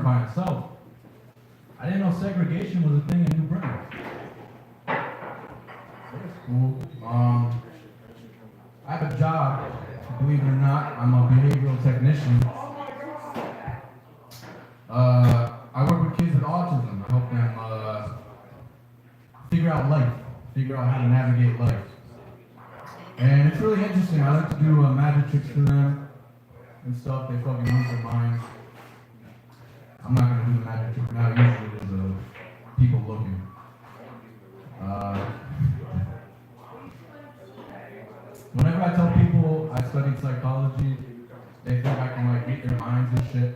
by itself. I didn't know segregation was a thing in New Britain. That's cool. I have a job, believe it or not. I'm a behavioral technician. I work with kids with autism. I help them figure out life, figure out how to navigate life. And it's really interesting. I like to do magic tricks for them and stuff. They fucking lose their minds. I'm not going to do the magic trick now. Usually there's people looking. Whenever I tell people I studied psychology, they think I can like read their minds and shit.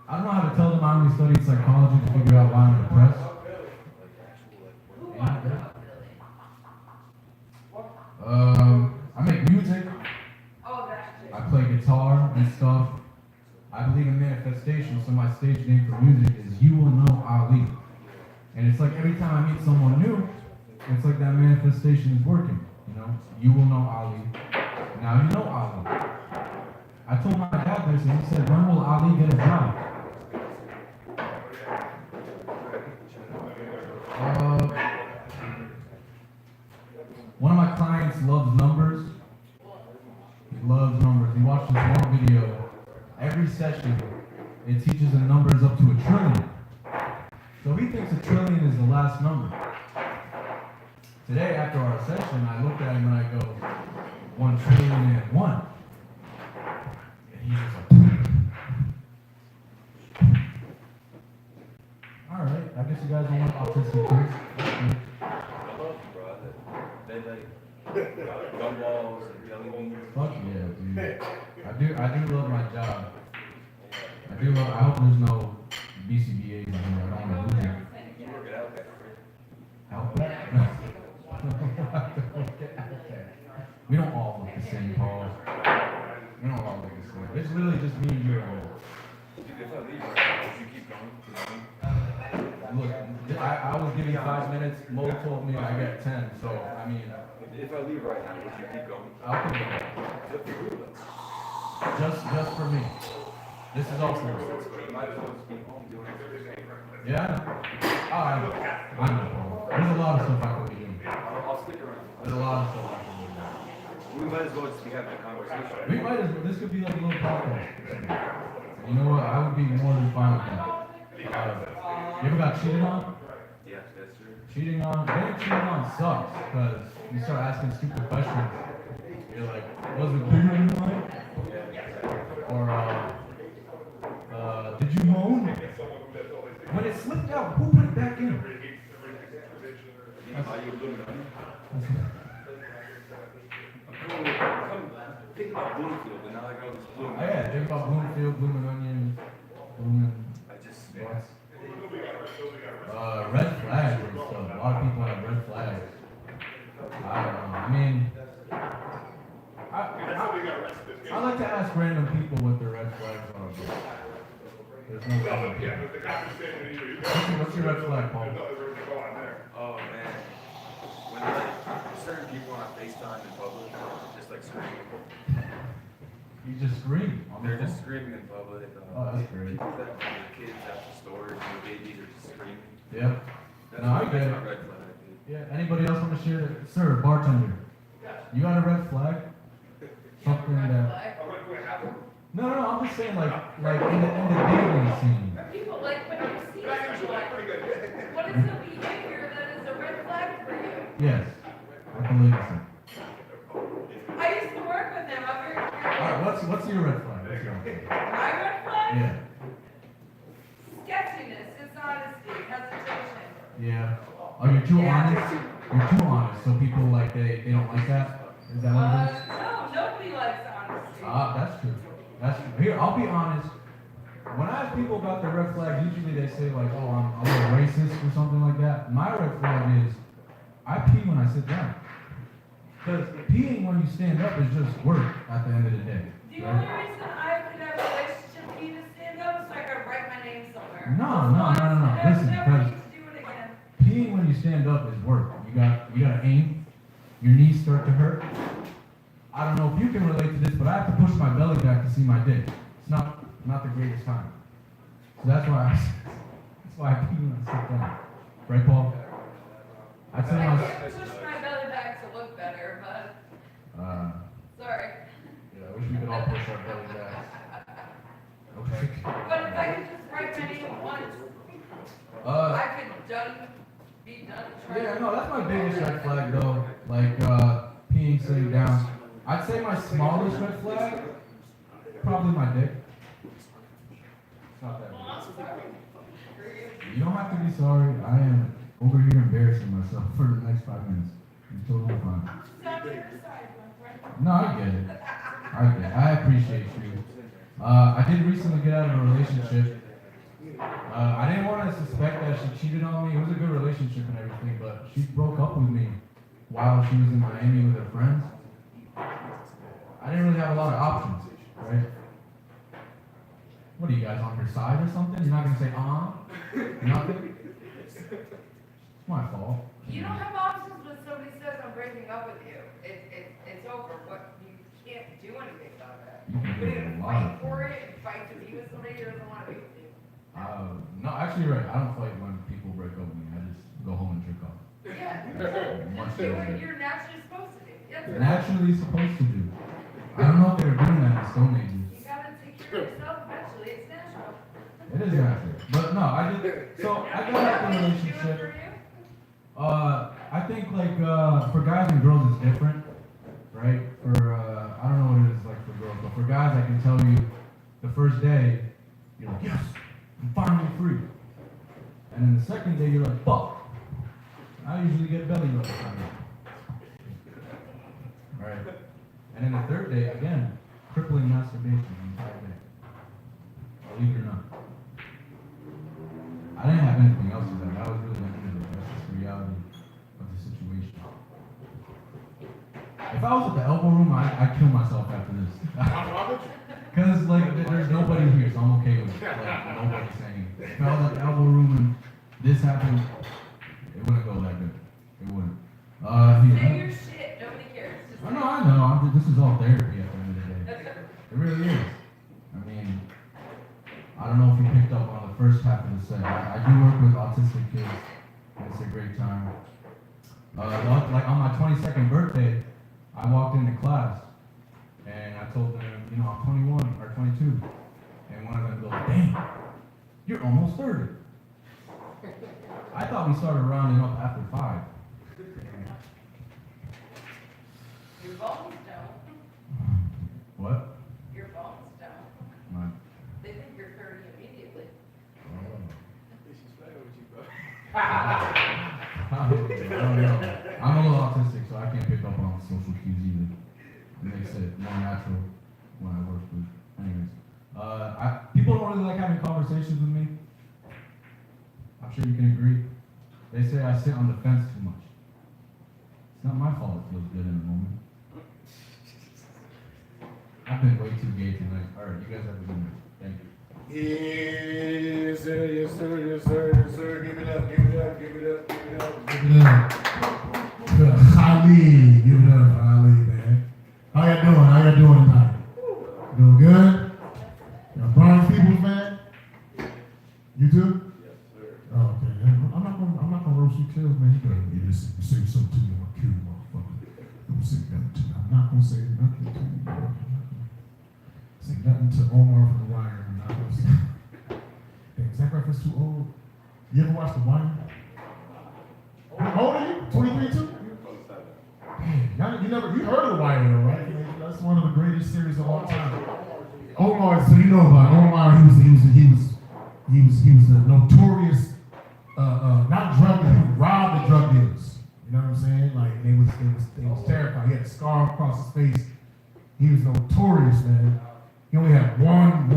I don't know how to tell them I only studied psychology to figure out why I'm depressed. I make music. I play guitar and stuff. I believe in manifestation, so my stage name for music is You Will Know Ali. And it's like every time I meet someone new, it's like that manifestation is working. You know, you will know Ali. Now you know Ali. I told my dad this, and he said, when will Ali get a job? One of my clients loves numbers. He loves numbers. He watched this one video. Every session, it teaches the numbers up to 1 trillion. So he thinks 1 trillion is the last number. Today, after our session, I looked at him and I go, 1 trillion and 1. And he's just like, all right, I guess you guys don't want autistic kids. They like gumballs and jelly beans. Fuck yeah, dude. I do love my job. I hope there's no BCBAs in here. I don't want to lose it. You work it out there. Outback? We don't all look the same, Paul. We don't all look the same. It's literally just me and you. If I leave, you keep going. Look, I was giving 5 minutes. Mo told me I get 10. So, I mean... If I leave right now, would you keep going? I'll keep going. Just for me. This is all for me. You might as well just be home doing everything. Yeah, I know. I know. There's a lot of stuff I could be doing. I'll stick around. There's a lot of stuff I could be doing. We might as well just be having a conversation. We might as well. This could be like a little podcast. You know what? I would be more than fine with that. You ever got cheated on? Yes, that's true. Getting cheated on sucks because you start asking stupid questions. You're like, was it bigger than mine? Or, did you moan? When it slipped out, who put it back in? Are you blue? Think about Bloomfield, and now I got this Bloom. Oh, yeah, think about Bloomfield, Bloomin' Onion, Bloomin'. What? Red flags and stuff. A lot of people have red flags. I don't know. I mean, I like to ask random people what their red flags are. There's no problem. What's your red flag, Paul? Oh man, when like certain people on FaceTime in public, just like screaming. You just scream. They're just screaming in public. Oh, that's great. People that have kids at the stores and the babies are just screaming. Yep. That's No, I my get it. red flag, dude. Yeah. Anybody else want to share that? Sir, bartender. You got a red flag? Something that. No, I'm just saying like in the dating scene. People like when you see someone, what is the behavior that is a red flag for you? Yes, I believe so. I used to work with them. I'm very curious. All right, what's your red flag? What's your red flag? My red flag? Yeah. Sketchiness, dishonesty, hesitation. Yeah. Oh, you're too honest. You're too honest, so people like they don't like that. Is that what it is? No, nobody likes honesty. That's true. That's true. Here, I'll be honest. When I ask people about their red flags, usually they say like, "Oh, I'm a little racist" or something like that. My red flag is I pee when I sit down. Because peeing when you stand up is just work at the end of the day. The only reason I could have a relationship with you to stand up is so I could write my name somewhere. No. Listen, Never because need to do it again. peeing when you stand up is work. You gotta aim. Your knees start to hurt. I don't know if you can relate to this, but I have to push my belly back to see my dick. It's not the greatest time. So that's why I pee when I sit down. Right, Paul? I'd say I my, can't push my belly back to look better, but, sorry. yeah, I wish we could all push our belly back. Okay. But if I could just write my name once, I could be done. Yeah, no, that's my biggest red flag though. Like, peeing sitting down. I'd say my smallest red flag, probably my dick. It's not that big. You don't have to be sorry. I am over here embarrassing myself for the next 5 minutes. It's totally fine. Stop your side, my friend. No, I get it. I appreciate you. I did recently get out of a relationship. I didn't want to suspect that she cheated on me. It was a good relationship and everything, but she broke up with me while she was in Miami with her friends. I didn't really have a lot of options, right? What are you guys on her side or something? You're not gonna say nothing? It's my fault. You don't have options when somebody says I'm breaking up with you. It's over. What, you can't do anything about that. You can You do can a lot fight of for things. it and fight to be with somebody who doesn't want to be with you. No, actually, you're right. I don't fight when people break up with me. I just go home and jerk off. Yeah. Much You easier. you're naturally supposed to do. Yes. Naturally supposed to do. I don't know if they were doing that in Stone Ages. You gotta take care of yourself eventually. It's natural. It is natural. But no, I did. So I got out of a relationship. I think like for guys and girls it's different, right? For I don't know what it is like for girls, but for guys I can tell you, the first day you're like, yes, I'm finally free, and then the second day you're like, fuck. I usually get belly rubs on it. Right? And then the third day again, crippling masturbation the entire day. Believe it or not. I didn't have anything else to that. That was really into it. That's just the reality of the situation. If I was at the elbow room, I'd kill myself after this. Because, like, there's nobody here, so I'm okay with, like, nobody saying. If I was at the elbow room and this happened, it wouldn't go that good. It wouldn't. Say your shit. Nobody cares. Just I know. This is all therapy at the end of the day. It really is. I mean, I don't know if you picked up on the first half of the set. I do work with autistic kids, and it's a great time. Like on my 22nd birthday, I walked into class, and I told them, you know, I'm 21 or 22, and one of them goes, "Dang, you're almost 30." I thought we started rounding up after 5. Your bones don't. What? Your bones don't. My, They think you're 30 immediately. I don't know. I'm a little autistic, so I can't pick up on social cues either. It makes it more natural when I work with. Anyways, people don't really like having conversations with me. I'm sure you can agree. They say I sit on the fence too much. It's not my fault it feels good in the moment. I've been way too gay tonight. All right, you guys have a good night. Thank you. Yes, sir, yes, sir, yes, sir, yes, sir. Give it up, give it up, give it up, give it up. Give it up. Ali, give it up for Ali, man. How y'all doing tonight? Doing good? Y'all Barnes Peoples, man? You too? Yes, sir. Oh, okay. I'm not gonna roast you kills, man. You better get this. Say something to me, I'm gonna kill you, motherfucker. Don't say nothing to me. I'm not gonna say nothing to you, bro. I'm not gonna say nothing to Omar from The Wire. I'm not gonna say. Hey, is that reference too old? You ever watch The Wire? How old are you? 23 too? Damn, you heard of The Wire though, right? That's one of the greatest series of all time. Omar, so you know about Omar, he was a notorious, not drug dealer, he robbed the drug dealers. You know what I'm saying? Like, they was terrified. He had a scar across his face. He was notorious, man. He only had one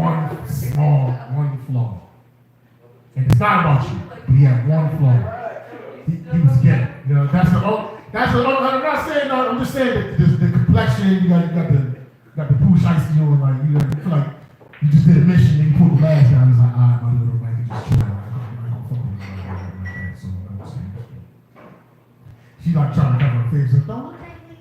flaw. And it's not about you, but he had one flaw. He was gay. You know, I'm not saying no, I'm just saying that the complexion, you got the poo shiesty on, like, you feel like you just did a mission and you pulled the glass down, it's like, all right, my little man can just chill out. I ain't gonna fuck with him like that, so I'm saying. She like trying to cover her face, so don't look at me.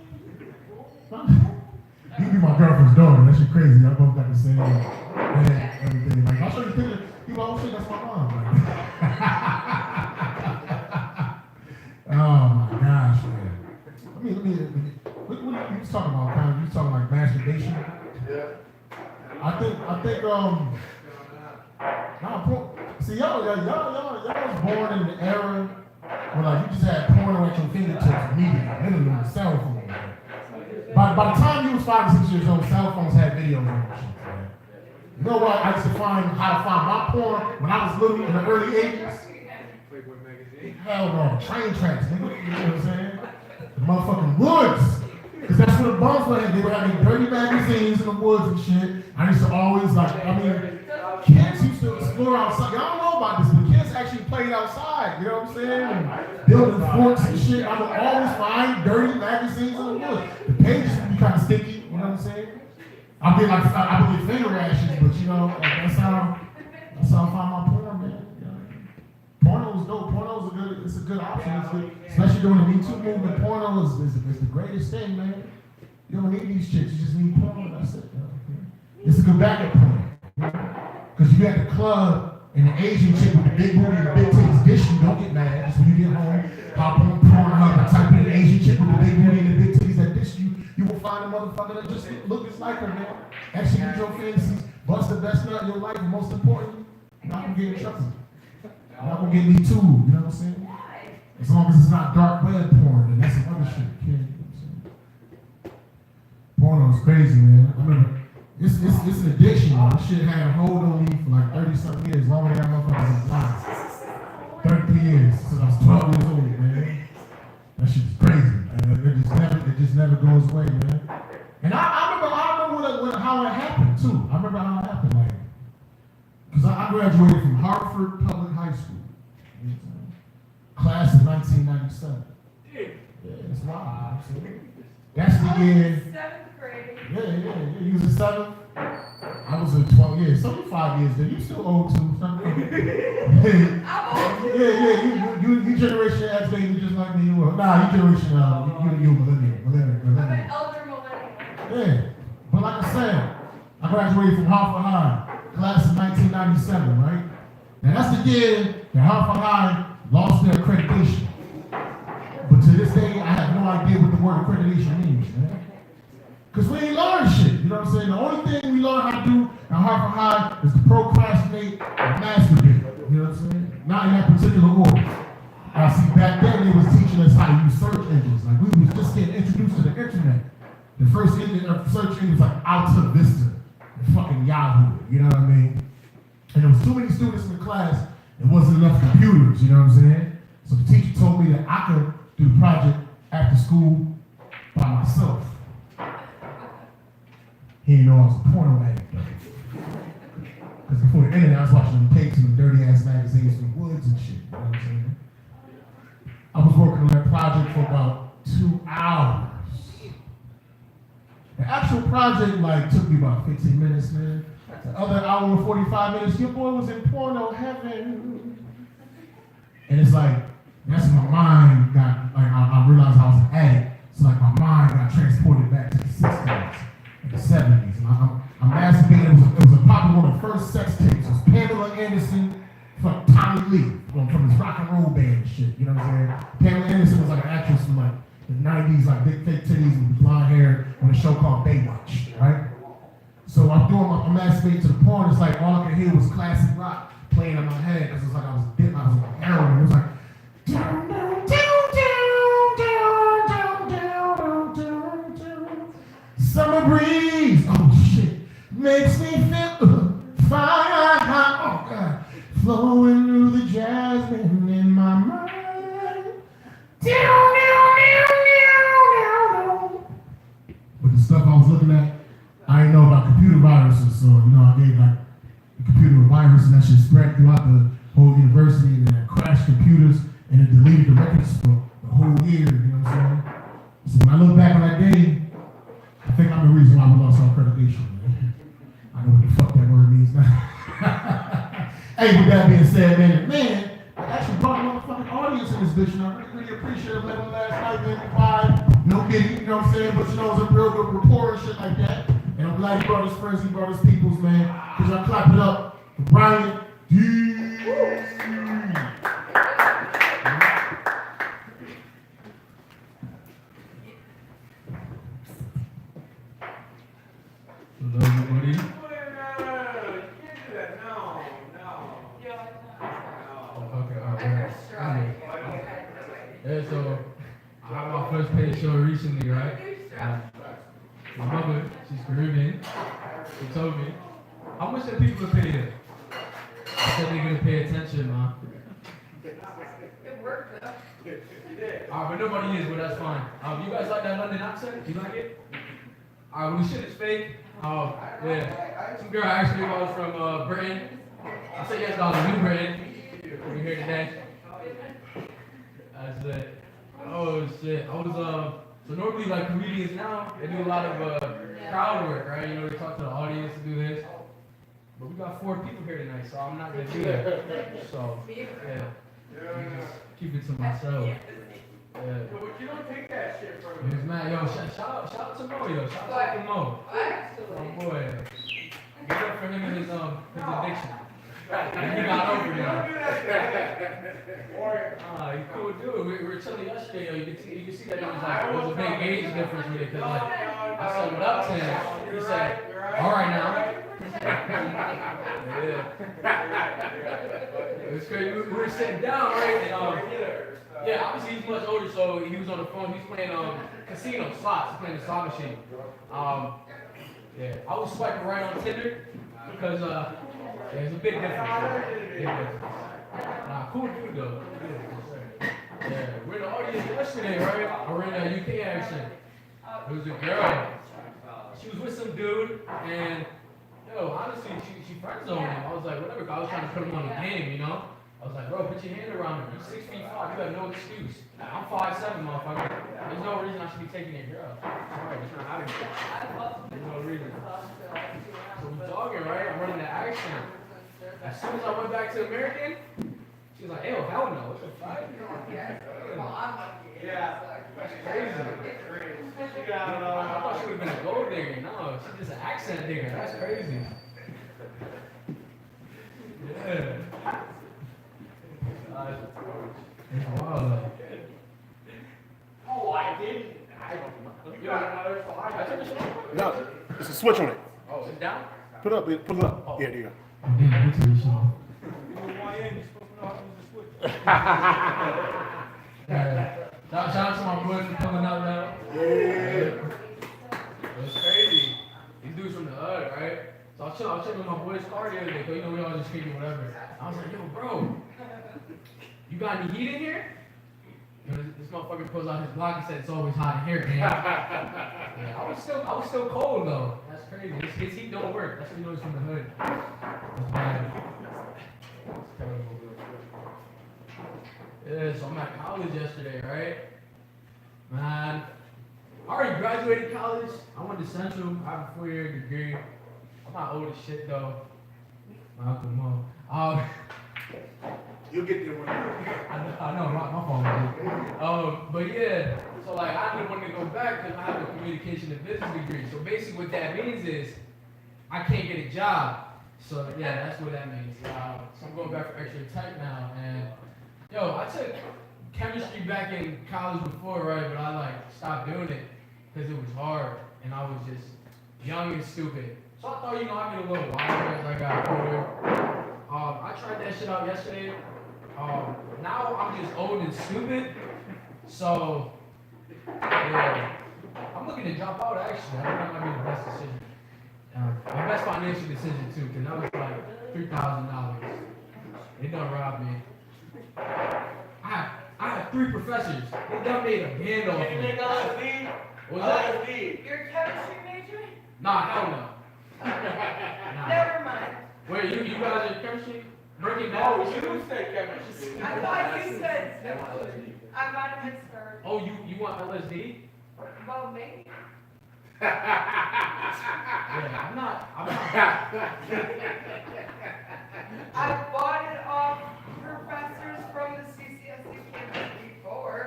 You be my girlfriend's daughter, that shit crazy, y'all both got the same, and everything. Like, I'll show you a picture, you Duplo, shit, that's my mom. Oh my gosh, man. Let me. What you was talking about, kind of? You was talking like masturbation? Yeah. I think, see, y'all was born in the era where like you just had porno at your fingertips immediately, literally on the cell phone. Man. By the time you was 5 or 6 years old, cell phones had videos on them shit, man. You know what? I used to find how to find my porn when I was little in the early 80s. Hell no, train tracks, nigga. You know what I'm saying? The motherfucking woods. Because that's where the bums were at. They were having dirty magazines in the woods and shit. I used to always kids used to explore outside. Y'all don't know about this, but kids actually played outside, you know what I'm saying? And building forts and shit. I would always find dirty magazines in the woods. The pages would be kind of sticky, you know what I'm saying? I would get finger rashes, but you know, that's how I find my porn, man. Porno is dope. Porno is a good option. It's good. Especially during the Me Too movement. Porno is the greatest thing, man. You don't need these chicks. You just need porno. That's it. It's a good backup point. Because you at the club and the Asian chick with the big booty and the big titties dish you, don't get mad. Just when you get home, hop on Pornhub and type in the Asian chick with the big booty and the big titties that dish you, you will find a motherfucker that just look just like her, man. Execute your fantasies, bust the best nut in your life, and most importantly, you're not gonna get in trouble. You're not gonna get me too, you know what I'm saying? As long as it's not dark web porn, then that's some other shit. You know what I'm saying? Porno is crazy, man. I remember, it's an addiction, man. This shit had a hold on me for like 30-something years, longer than that motherfucker was alive. 33 years, since I was 12 years old, man. That shit is crazy, man. It just never goes away, man. And I remember how it happened, too. I remember how it happened, like, because I graduated from Hartford Public High School. Class of 1997. Yeah, that's wild. That's the year. 7th grade. Yeah. You was a 7th? I was a 12 years. So you 5 years then. You still old too. I'm old too. Yeah. You generation X baby just like me. You were. Nah, you generation you millennial. I'm an elder millennial. Yeah. But like I said, I graduated from Hartford High, class of 1997, right? Now that's the year that Hartford High lost their accreditation. But to this day, I have no idea what the word accreditation means, man. Because we ain't learned shit, you know what I'm saying? The only thing we learn how to do at Hartford High is to procrastinate and masturbate, you know what I'm saying? Not in that particular order. See, back then they was teaching us how to use search engines. Like we was just getting introduced to the internet. The first search engine was like Alta Vista and fucking Yahoo, you know what I mean? And there was too many students in the class, there wasn't enough computers, you know what I'm saying? So the teacher told me that I could do the project after school by myself. He didn't know I was a porno addict, though. Because before the internet, I was watching them tapes and them dirty ass magazines from the woods and shit, you know what I'm saying? I was working on that project for about 2 hours. The actual project took me about 15 minutes, man. The other hour and 45 minutes, your boy was in porno heaven. And it's like, that's when my mind got, I realized I was an addict. So my mind got transported back to the 60s and the 70s. And I'm masturbating. It was a popular one of the first sex tapes. It was Pamela Anderson from Tommy Lee from his rock and roll band and shit. You know what I'm saying? Pamela Anderson was like an actress from the 90s, big fake titties and blonde hair on a show called Baywatch, right? So I'm masturbating to the porn. It's like all I could hear was classic rock playing in my head because it's like I was on heroin. It was like summer breeze. Oh shit, makes me feel fire. Oh God, flowing through the jasmine in my mind. But the stuff I was looking at, I didn't know about computer viruses, so I gave the computer a virus and that shit spread throughout the whole university and it crashed computers and it deleted the records for the whole year, you know what I'm saying? So when I look back on that day, I think I'm the reason why we lost our accreditation, man. I know what the fuck that word means now. Hey, with that being said, man, I actually brought a motherfucking audience in this bitch, and I really appreciate it last night, man, vibe. No kidding, you know what I'm saying? But it was a real good rapport and shit like that. And I'm glad he brought his friends, he brought his peoples, man. Because I clap it up for Brian, Hello, everybody. Oh, okay, all right. First try. Yeah, so I had my first paid show recently, right? My mother, she's Caribbean. She told me, how much are people pay you? I said they're gonna pay attention, man. It worked though. Alright, but nobody is, but that's fine. You guys like that London accent? You like it? Alright, well, the shit is fake. Yeah. Some girl asked me if I was from Britain. I said yes, I was New Britain. We're here today. That's it. Oh shit. I was so normally like comedians now, they do a lot of crowd work, right? You know, they talk to the audience to do this. But we got 4 people here tonight, so I'm not gonna do that. So yeah. Just keep it to myself. Yeah. But you don't take that shit from Yes, man. Yo, shout out to Mo, yo. Shout out to Mo. Oh boy. Give it up for him and his addiction. He got over there. He's cool dude. We were chilling yesterday, yo. You can see that there was a big age difference with it. Cause like, I said, what up to him? He said, all right now. Yeah. It was crazy. We were sitting down, right? And yeah, obviously he's much older, so he was on the phone. He was playing casino slots. He's playing the slot machine. Yeah, I was swiping right on Tinder because there's a big difference. Big difference. Nah, cool dude though. Yeah, we're in the audience yesterday, right? We're in a UK accent. It was a girl. She was with some dude, and yo, honestly, she friend zoned him. I was like, whatever. I was trying to put him on the game, you know. I was like, bro, put your hand around her. You're 6 feet 5. You have no excuse. I'm 5'7", motherfucker. There's no reason I should be taking your girl. Sorry, it's not happening. There's no reason. So we talking, right? I'm running the accent. As soon as I went back to American, she was like, ew, hell no. What the fuck? Yeah. That's crazy. I thought she would have been a gold digger. No, she's just an accent digger. That's crazy. Yeah. It's wild. Oh, I didn't. No, it's a switch on it. Oh, it's down? Put it up. Yeah, there you go. Shout out to my boys for coming out now. Yeah. It was crazy. These dudes from the hood, right? So I was chilling with my boy's car the other day, because you know we all just kicking whatever. I was like, yo, bro, you got any heat in here? You know, this motherfucker pulls out his block and said it's always hot in here, man. Yeah, I was still cold though. That's crazy. His heat don't work. That's what you know he's from the hood. That's bad. It's terrible. Yeah, so I'm at college yesterday, right? Man, I already graduated college. I went to Central. I have a 4-year degree. I'm not old as shit though. My Uncle Mo. You'll get there one day. I know, my fault. But yeah, so like I didn't want to go back because I have a communication and business degree. So basically what that means is I can't get a job. So yeah, that's what that means. So I'm going back for extra tech now. And yo, I took chemistry back in college before, right? But I like stopped doing it because it was hard and I was just young and stupid. So I thought, you know, I'd get a little wiser as I got older. I tried that shit out yesterday. Now I'm just old and stupid. So, yeah. I'm looking to drop out actually. I think that might be the best decision. My best financial decision too, because that was like $3,000. They done robbed me. I had 3 professors. They done made a band off me. What was that? You're a chemistry major? Nah, hell no. Nah. Never mind. Wait, you guys are chemistry? Break it down. You said chemistry. I thought you said, I might have misheard. Oh, you want LSD? Well, maybe. Yeah, I'm not. I bought it off professors from the CCSC campus before.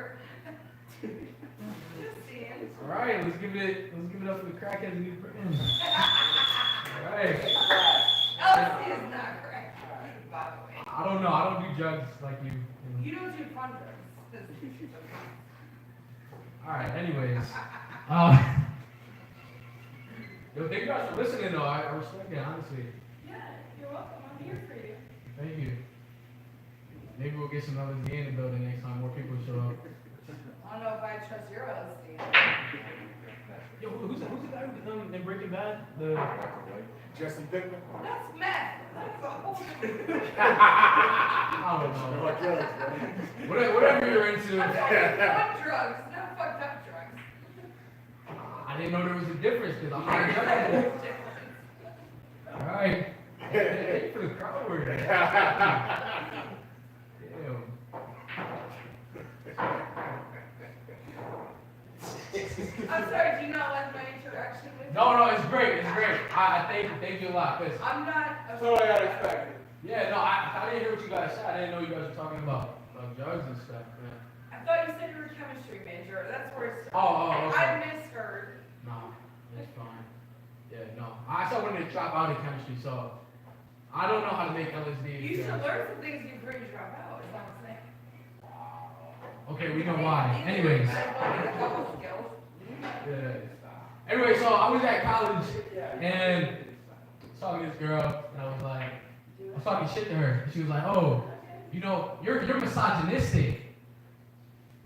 Just seeing. All right, let's give it up for the crackheads and new friends. All right. LSD is not correct. I don't know. I don't do drugs like you. know. You don't do fun drugs. All right. Anyways, yo, thank you guys for listening. Though I respect it honestly. Yeah, you're welcome. I'm here for you. Thank you. Maybe we'll get some others in the building next time. More people show up. I don't know if I trust your honesty. Yo, who's the guy who in Breaking Bad? The Jesse Pinkman. That's meth. That's a whole different. I don't know. Like drugs, man. Whatever you're into. I'm talking fun drugs, not fucked up drugs. I didn't know there was a difference because I'm not judging. All right. Hey, for the crowd word. Damn. I'm sorry, do you not like my interaction with you? No, it's great. It's great. I thank you a lot. Cause I'm not. That's all I got expected. yeah, no, I didn't hear what you guys said. I didn't know you guys were talking about drugs and stuff. Man. I thought you said you were a chemistry major. That's where it started. Oh, okay. I misheard. No, it's fine. Yeah, no. I still wanted to drop out of chemistry, so I don't know how to make LSD. You should learn some things before you drop out, is what I'm saying. Okay, we know why. Anyways. Skills. Yeah. Anyway, so I was at college and I was talking to this girl, and I was talking shit to her. And she was like, "Oh, you know, you're misogynistic."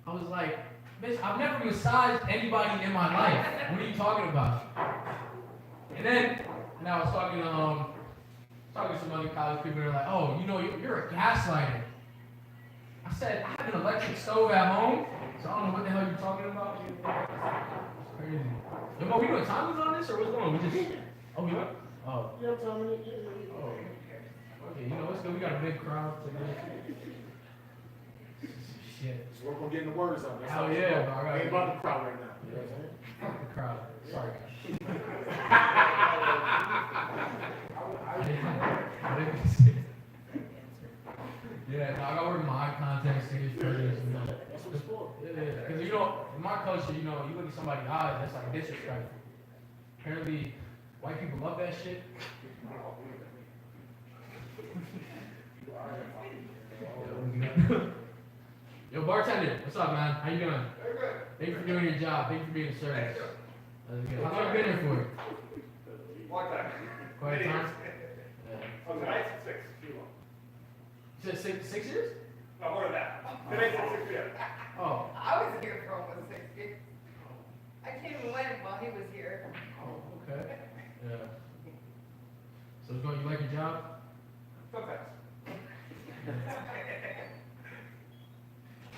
I was like, "Bitch, I've never massaged anybody in my life. What are you talking about?" And I was talking to some other college people. They're like, "Oh, you know, you're a gaslighter." I said, "I have an electric stove at home, so I don't know what the hell you're talking about." It's crazy. Yo, Mo, we doing timers on this or what's going on? We just we what? Oh. You know what I'm saying? Oh. Okay, you know what's good? We got a big crowd today. Shit. Just work on getting the words out. That's Hell all it's yeah, about. bro. I ain't about the crowd right now. You know what I'm saying? Fuck the crowd. Sorry, guys. I didn't see it. Yeah, no, I gotta work my eye contact, stage presence, you know. That's what it's for. Yeah, because you know, in my culture, you know, you look at somebody's eyes, that's like disrespectful. Apparently, white people love that shit. Yo, bartender, what's up, man? How you doing? Very good. Thank you for doing your job. Thank you for being a service. That's good. How long you been here for? Long time. Quite a time? Yeah. Oh, tonight's 6 p.m. You said 6 years? No, more than that. Tonight's at 6 p.m. Oh. I was here for almost 6 years. I came and went while he was here. Oh, okay. Yeah. So it's going, you like your job? Sometimes.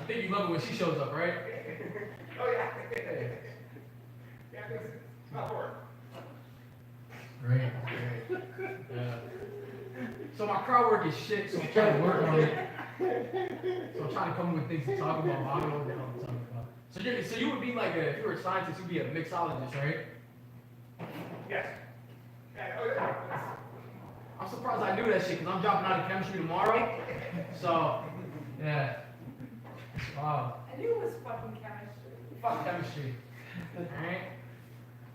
I think you love it when she shows up, right? Oh, yeah. Hey. Yeah, it's not work. Great. Yeah. So my crowd work is shit, so I'm trying to work on it. So I'm trying to come up with things to talk about. But I don't know what the hell I'm talking about. So you would be like if you were a scientist, you'd be a mixologist, right? Yes. Yeah, oh, yeah. I'm surprised I knew that shit because I'm dropping out of chemistry tomorrow. So, yeah. Wow. I knew it was fucking chemistry. Fuck chemistry. Alright?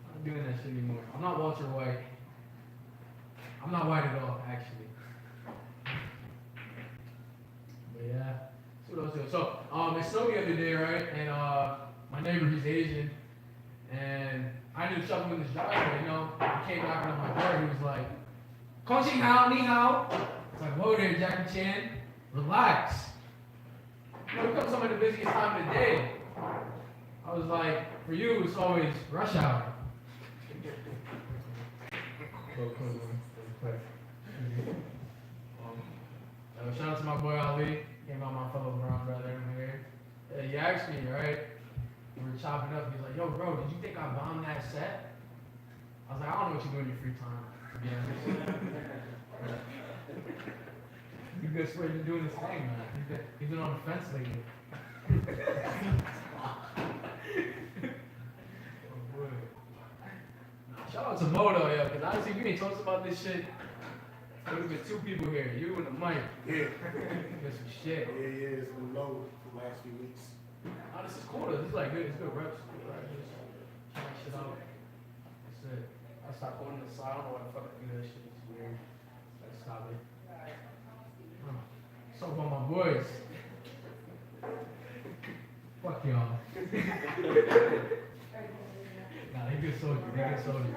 I'm not doing that shit anymore. I'm not Walter White. I'm not white at all, actually. But yeah. So what else do? So, it snowed the other day, right? And my neighbor, he's Asian. And I knew something in his driveway, you know. He came knocking on my door, he was like, Kong Xing Hao, Ni Hao. It's like, whoa there, Jackie Chan. Relax. You know, it comes some of the busiest time of the day. I was like, for you, it's always rush hour. Shout out to my boy Ali. Came out my fellow brown brother in here. He asked me, right? We were chopping up. He's like, yo, bro, did you think I bombed that set? I was like, I don't know what you do in your free time, to be honest. He's just ready to doing his thing, man. He's been on the fence lately. Oh, boy. Shout out to Moto, yo, because honestly, we didn't talk about this shit. There would have been 2 people here, you and the mic. Yeah. Get some shit. Yeah, it's been low for the last few weeks. Oh, this is cool though. This is like good. It's good reps. Good practice. Try that shit out. That's it. I stopped going to the side. I don't know why the fuck I do that shit. It's weird. Let's stop it. Huh. talk about my boys. Fuck y'all. Nah, they good soldiers. They good soldiers.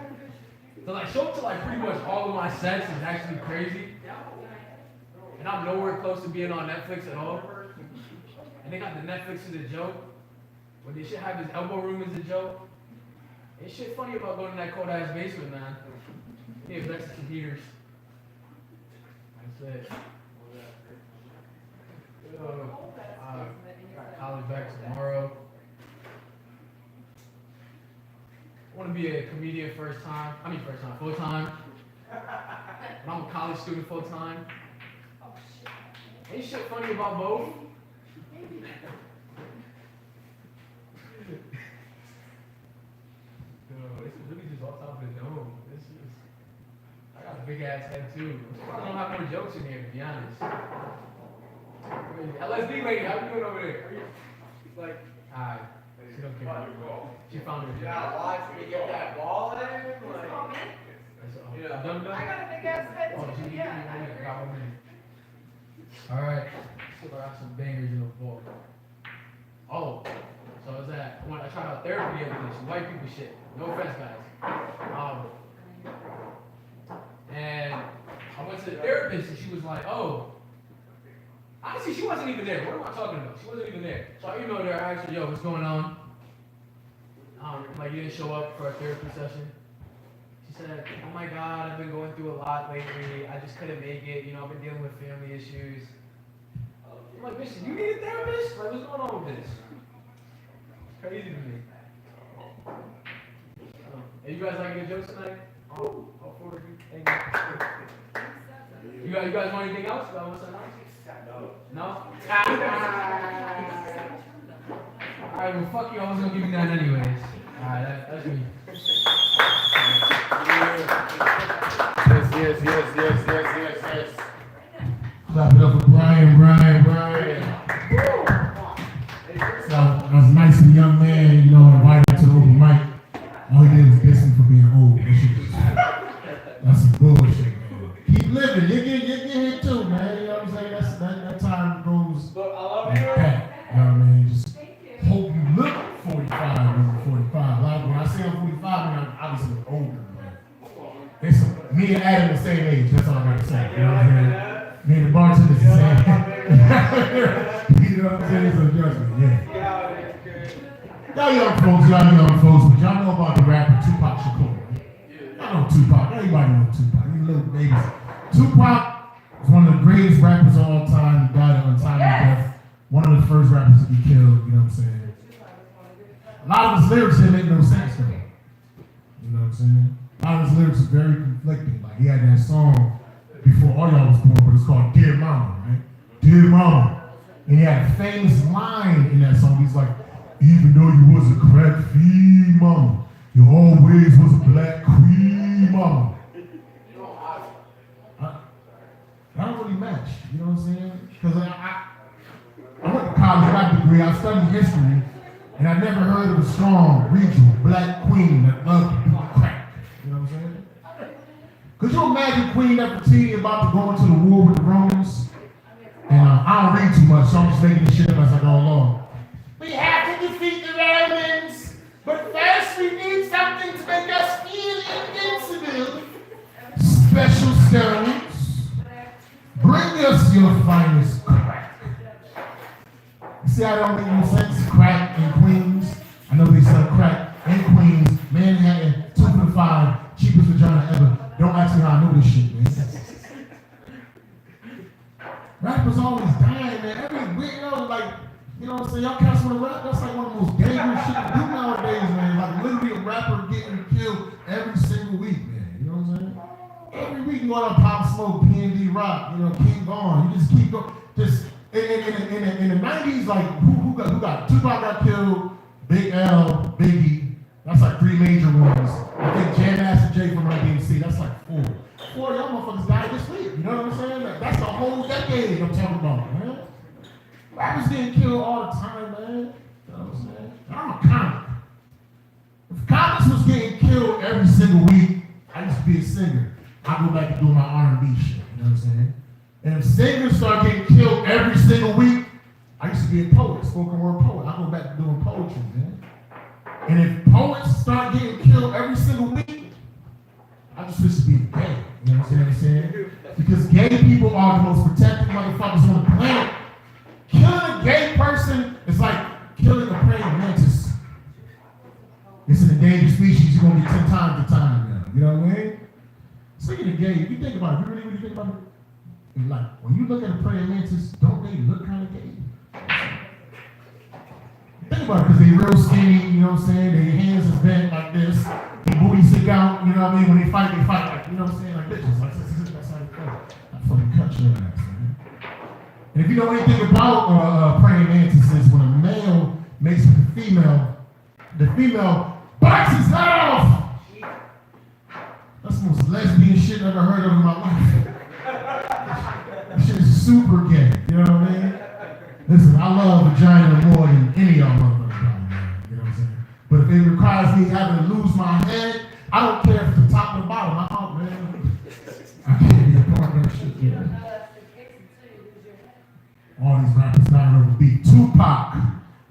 So like, show up to like pretty much all of my sets is actually crazy. And I'm nowhere close to being on Netflix at all. And they got the Netflix as a joke. When they should have his elbow room as a joke. Ain't shit funny about going in that cold ass basement, man. They invested some heaters. That's it. Got college back tomorrow. I want to be a comedian full time. And I'm a college student full time. Ain't shit funny about both. No, this is really just off top of the dome. I got a big ass head too. I don't have more jokes in here, to be honest. LSD lady, how you doing over there? Like, alright. She don't care. She found her. Yeah, why should we get that ball in? Like, Yeah, done. I got a big ass head Oh, too, she yeah. got 1 minute. Alright. So I got some bangers in the book. Oh, so is that when I tried out therapy the other day, some white people shit. No offense, guys. And I went to the therapist and she was like, oh, honestly, she wasn't even there. What am I talking about? She wasn't even there. So I emailed her, I asked her, yo, what's going on? Like, you didn't show up for a therapy session? She said, oh my God, I've been going through a lot lately. I just couldn't make it. You know, I've been dealing with family issues. I'm like, bitch, you need a therapist? Like, what's going on with this? It's crazy to me. Hey, you guys like any jokes tonight? Oh, all four of you. Thank you. You guys want anything else? You guys want something else? No? Alright, well, fuck you. I was gonna give you that anyways. Alright, that's me. Yes. Clap it up for Brian. So, that was nice and young man, you know, invited to the open mic. All he did was diss him for being old. That's some bullshit, man. Keep living. You get hit too, man. You know what I'm saying? That time goes like that. You know what I mean? Just hope you look 45 when you're 45. Like, when I say I'm 45, I mean, I'm obviously older, but it's me and Adam the same age. That's all I gotta say. You know what I'm saying? Me and the bartender's the same. You know what I'm saying? It's a judgment, yeah. Y'all young folks, but y'all know about the rapper Tupac Shakur, right? Y'all know Tupac. Everybody knows Tupac. You little babies. Tupac was one of the greatest rappers of all time. He died of untimely death. One of the first rappers to be killed, you know what I'm saying? A lot of his lyrics didn't make no sense to me. You know what I'm saying? A lot of his lyrics are very conflicting. Like, he had that song before all y'all was born, but it's called Dear Mama, right? Dear Mama. And he had a famous line in that song. He's like, even though you was a crack fiend, mama, you always was a black queen, mama. I don't really match, you know what I'm saying? Because I went to college, got a degree, I studied history, and I never heard of a strong, regional, black queen that loved to do crack. You know what I'm saying? Could you imagine Queen Nefertiti about to go into the war with the Romans? And I don't read too much, so I'm just making this shit up as I go along. We have to defeat the Romans, but first we need something to make us feel invincible. Special stones. Bring us your finest crack. You see, I don't make no sense. Crack in Queens. I know they sell crack in Queens, Manhattan, 2 for the 5, cheapest vagina ever. Don't ask me how I know this shit, man. Rappers always dying, man. Every week, you know, like, you know what I'm saying? Y'all cats want to rap? That's like one of the most dangerous shit to do nowadays, man. Like, literally a rapper getting killed every single week, man. You know what I'm saying? Every week you go out on Pop Smoke, PND Rock, you know, King Vaughn. You just keep going. Just, in the 90s, like, who got? Tupac got killed, Big L, Biggie. That's like 3 major ones. I think Jam Master Jay from Run DMC, that's like 4. 4 y'all motherfuckers died this week. You know what I'm saying? That's a whole decade I'm talking about, man. Rappers getting killed all the time, man. You know what I'm saying? I'm a comic. If comics was getting killed every single week, I used to be a singer. I go back to doing my R&B shit, you know what I'm saying? And if singers start getting killed every poetry, man. And if poets start getting killed every single week, I just wish to be gay. You know what I'm saying? Because gay people are the most protected motherfuckers on the planet. Killing a gay person is like killing a praying mantis. It's an endangered species. You're gonna get 10 times the time now. You know what I mean? Speaking of gay, if you think about it, you really think about it, like when you look at a praying mantis, don't they look kind of gay? Think about it, because they real skinny, you know what I'm saying? Their hands is bent like this, their booty stick out, you know what I mean? When they fight like, you know what I'm saying? Like bitches, like this, that's how they fight. I fucking cut your ass, man. And if you know anything about praying mantises, when a male makes with the female bites his head off. That's the most lesbian shit I've ever heard of in my life. That shit is super gay, you know what I mean? Listen, I love vagina more than any of y'all motherfuckers, man. You know what I'm saying? But if it requires me having to lose my head, I don't care if it's the top or the bottom. I'm out, man. I can't be a part of that shit, man. All these rappers died over beef. Tupac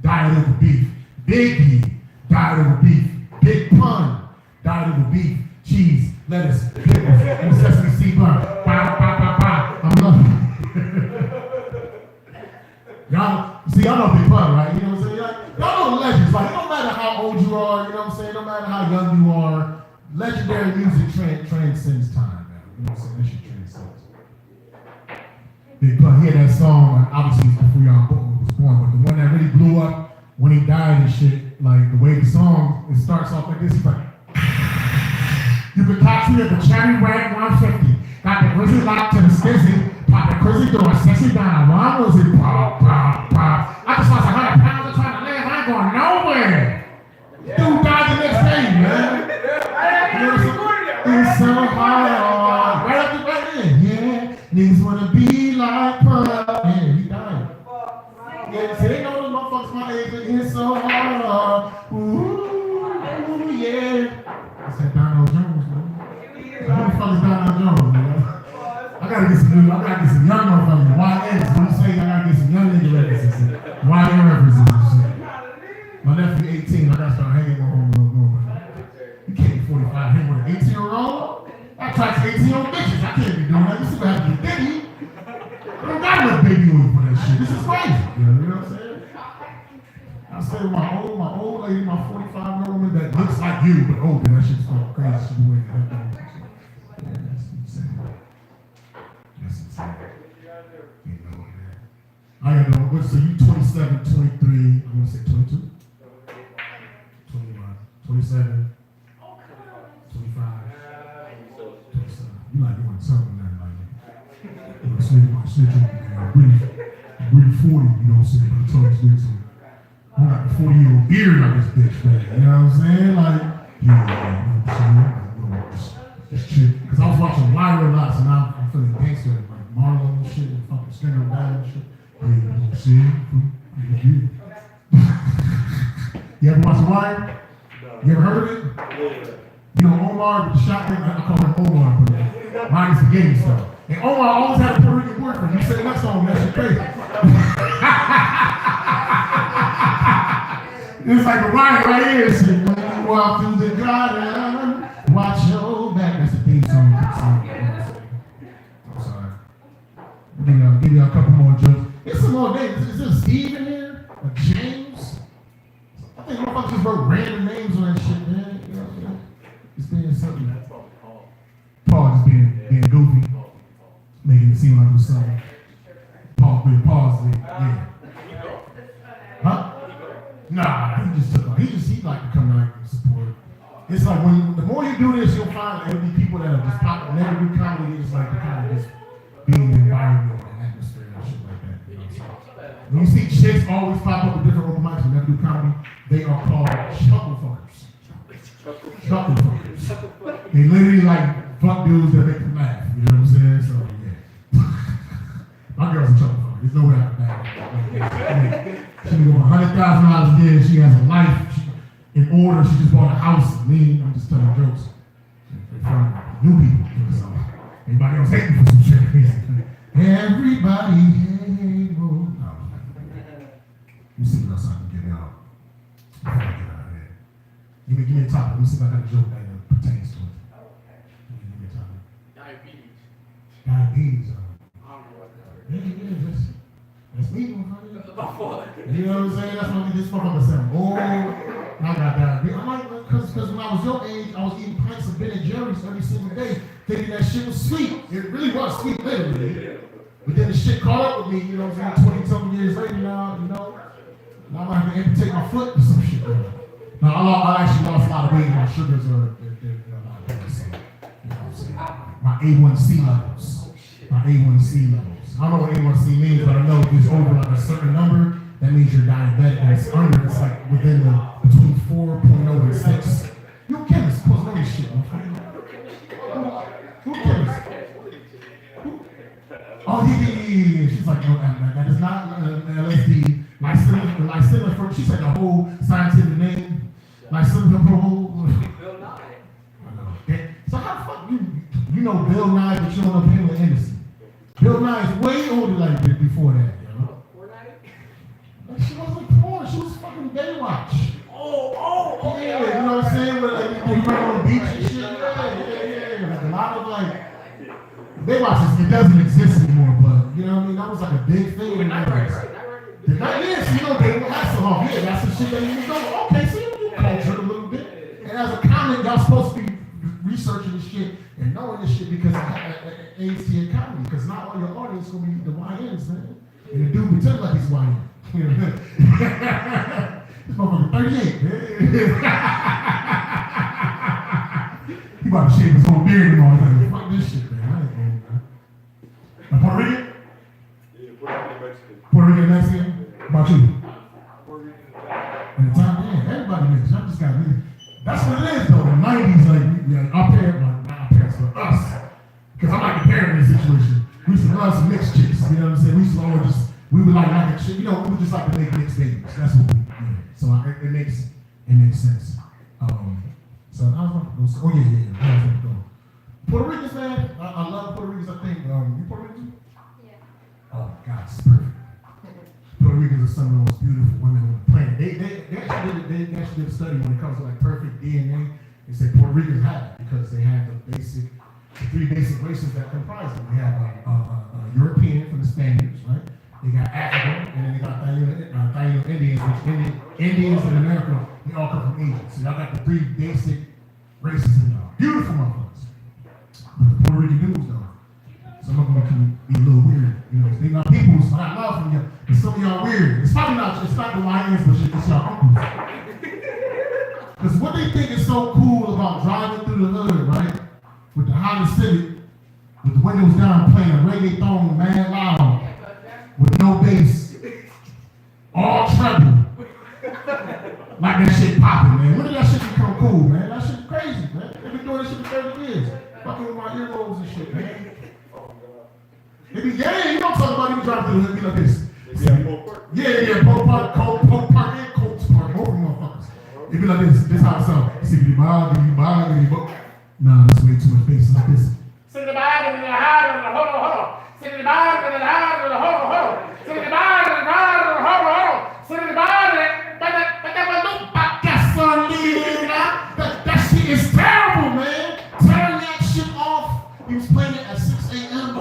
died over beef. Biggie died over beef. Big Pun died over beef. Cheese, lettuce, pickles, and sesame seed bun. Bow, bow, bow, bow. I'm loving it. Y'all, see, y'all know Big Pun, right? You know what I'm saying? Y'all know the legends. Like, it don't matter how old you are, you know what I'm saying? No matter how young you are, legendary music transcends time, man. You know what I'm saying? That shit transcends. Big Pun, he had that song, like, obviously it's before y'all was born, but the one that really blew up when he died and shit, like, the way the song, it starts off like this, he's like, you can catch me at the Cherry Rag 150. Got the grizzly lock to the skizzy. Pop the grizzly door, sexy down. Why was it pop, pop, pop? I just lost 100 pounds of trying to live. I ain't going nowhere. Dude died the next day, man. It's so hard. Right up the right in. Yeah. Niggas wanna be like Pun. Yeah, he died. Yeah, see, they know those motherfuckers my age, but it's so hard. Ooh, yeah. I said Donald Jones, man. Who the fuck is Donald Jones, man? I gotta get some young motherfuckers. YNs. When you say I gotta get some young nigga references. YN references and shit. My nephew 18, I gotta start hanging with him a little more, man. You can't be 45 hanging with an 18-year-old. I tried to 18-year-old bitches. I can't be doing that. You see what happened to Diddy? I don't got enough baby oil for that shit. This is crazy. You know what I'm saying? I stay with my old lady, my 45-year-old woman that looks like you, but older. That shit's so crazy. She's doing that. Yeah, that's insane. That's insane. You know, man. I don't know. What's so you 27, 23, I'm gonna say 22? 21, 27, 25, 27. You like doing something that like you know, breathe 40, you know what I'm saying? But the talk is I got a 40-year-old beard on this bitch, man. You know what I'm saying? Like, yeah, you know what I'm saying? Just chill. Because I was watching Lyra a lot, so now I'm feeling gangster, like Marlo and shit, and fucking Stringer Bad and shit. Yeah, you know what I'm saying? You ever watch The Wire? You ever heard of it? Yeah. You know Omar with the shotgun? I call him Omar, but mine is the game stuff. And Omar always had a Puerto Rican boyfriend. You say that song, that shit crazy. It's like The Wire right here. Shit. When you walk through the garden, watch your back. That's the theme song. I'm sorry. Give you a couple more jokes. It's some more names. Is there Steve in here? Or James? I think motherfuckers just wrote random names on that shit, man. You know, it's being something. That's Paul. Paul just being goofy. Making it seem like it was something. Paul's there. Yeah. Huh? Nah, he like to come out and support. It's like when the more you do this, you'll find there'll be people that are just popping, never do comedy. It's like to kind of just be in the environment and atmosphere and shit like that. You know what I'm saying? When you see chicks always pop up with different open mics and never do comedy, they are called chuckle fuckers. Chuckle fuckers. They literally like fuck dudes that make them laugh. You know what I'm saying? So yeah. My girl's a chuckle fucker. There's no way I can back. She can go $100,000 a year. She has a life in order. She just bought a house. Me, I'm just telling jokes in front of new people. So anybody else hating for some shit? Everybody hate. No. You see what else I can get out. give me a topic. Let me see if I got a joke that pertains to it. Give me a topic. Diabetes. Diabetes. I don't know what that Yeah, that's me, motherfucker. is. That's my fault. You know what I'm saying? That's what this motherfucker said. Oh, I got diabetes. I'm like, because when I was your age, I was eating pints of Ben and Jerry's every single day, thinking that shit was sweet. It really was sweet, literally. But then the shit caught up with me, you know what I'm saying? 20-something years later now, you know. Now I'm gonna have to amputate my foot or some shit. No, I actually lost a lot of weight. My sugars are, they're a lot better. So, you know what I'm saying? My A1C levels. My A1C levels. I don't know what A1C means, but I know if it's over like a certain number, that means you're diabetic. And it's under, it's like within between 4.0 and 6. You're a chemist, supposed to know this shit. Who chemist? Oh, yeah. She's like, no, that is not LSD. Lysistrate, she said the whole scientific name. Lysistrate. Bill Nye. Okay. So how the fuck you know Bill Nye, but you don't know Pamela Anderson? Bill Nye is way older like this before that, you know? Like she wasn't porn, she was fucking Baywatch. Okay. Yeah, you know what I'm saying? But like you run on the beach and shit. Yeah. Like a lot of like Baywatch, it doesn't exist anymore, but you know what I mean? That was like a big thing. But Night Rider, right? The night is, you know, they Hasselhoff, yeah, that's the shit that you know. Okay, so you cultured a little bit. And as a comic, y'all supposed to be researching this shit and knowing this shit because it aids to your comedy. Because not all your audience gonna be the YNs, man. And the dude pretend like he's YN. This motherfucker 38, man. He about to shave his whole beard and all that. Fuck this shit, man. I ain't going, man. Now, Puerto Rican? Yeah, Puerto Rican Mexican. Puerto Rican Mexican? How about you? And the time, yeah, everybody makes. I just got me. That's what it is, though. The 90s, like, our parents, not our parents, but us. Because I'm like a parent in this situation. We used to love some mixed chicks, you know what I'm saying? We used to always just, we would like a chick, you know, we would just like to make mixed babies. That's what we did. So it makes sense. So I was like, oh yeah. I was like, go. Puerto Ricans, man, I love Puerto Ricans, I think. You Puerto Rican? Yeah. Oh, God, it's perfect. Puerto Ricans are some of the most beautiful women on the planet. They actually did a study when it comes to like perfect DNA. They said Puerto Ricans have it because they have the three basic races that comprise them. They have a European from the Spaniards, right? They got African, and then they got Taino Indians, which Indians in America, they all come from Asia. So y'all got the three basic races in y'all. Beautiful motherfuckers. But the Puerto Rican dudes, though, some of them can be a little weird. You know, they got people who I love from you, but some of y'all weird. It's probably not the YNs, but it's y'all uncles. Because what they think is so cool about driving through the hood, right? With the Honda Civic, with the windows down, playing a reggaeton mad loud, with no bass, all treble. Like that shit popping, man. When did that shit become cool, man? That shit crazy, man. They've been doing this shit for 30 years. Fucking with my earlobes and shit, man. They be, yeah, you know what I'm talking about? They be driving through the hood, be like this. Yeah, Polk Park, Polk Park, and Colts Park, both of them motherfuckers. They be like this how it sounds. See, nah, that's way too much bass. It's like this. Sing the Bible in the heart of the hold. Sing the Bible in the heart of the hold. Sing the Bible in the heart of the hold. Sing the Bible in that shit is terrible, man. Turn that shit off. He was playing it at 6 a.m.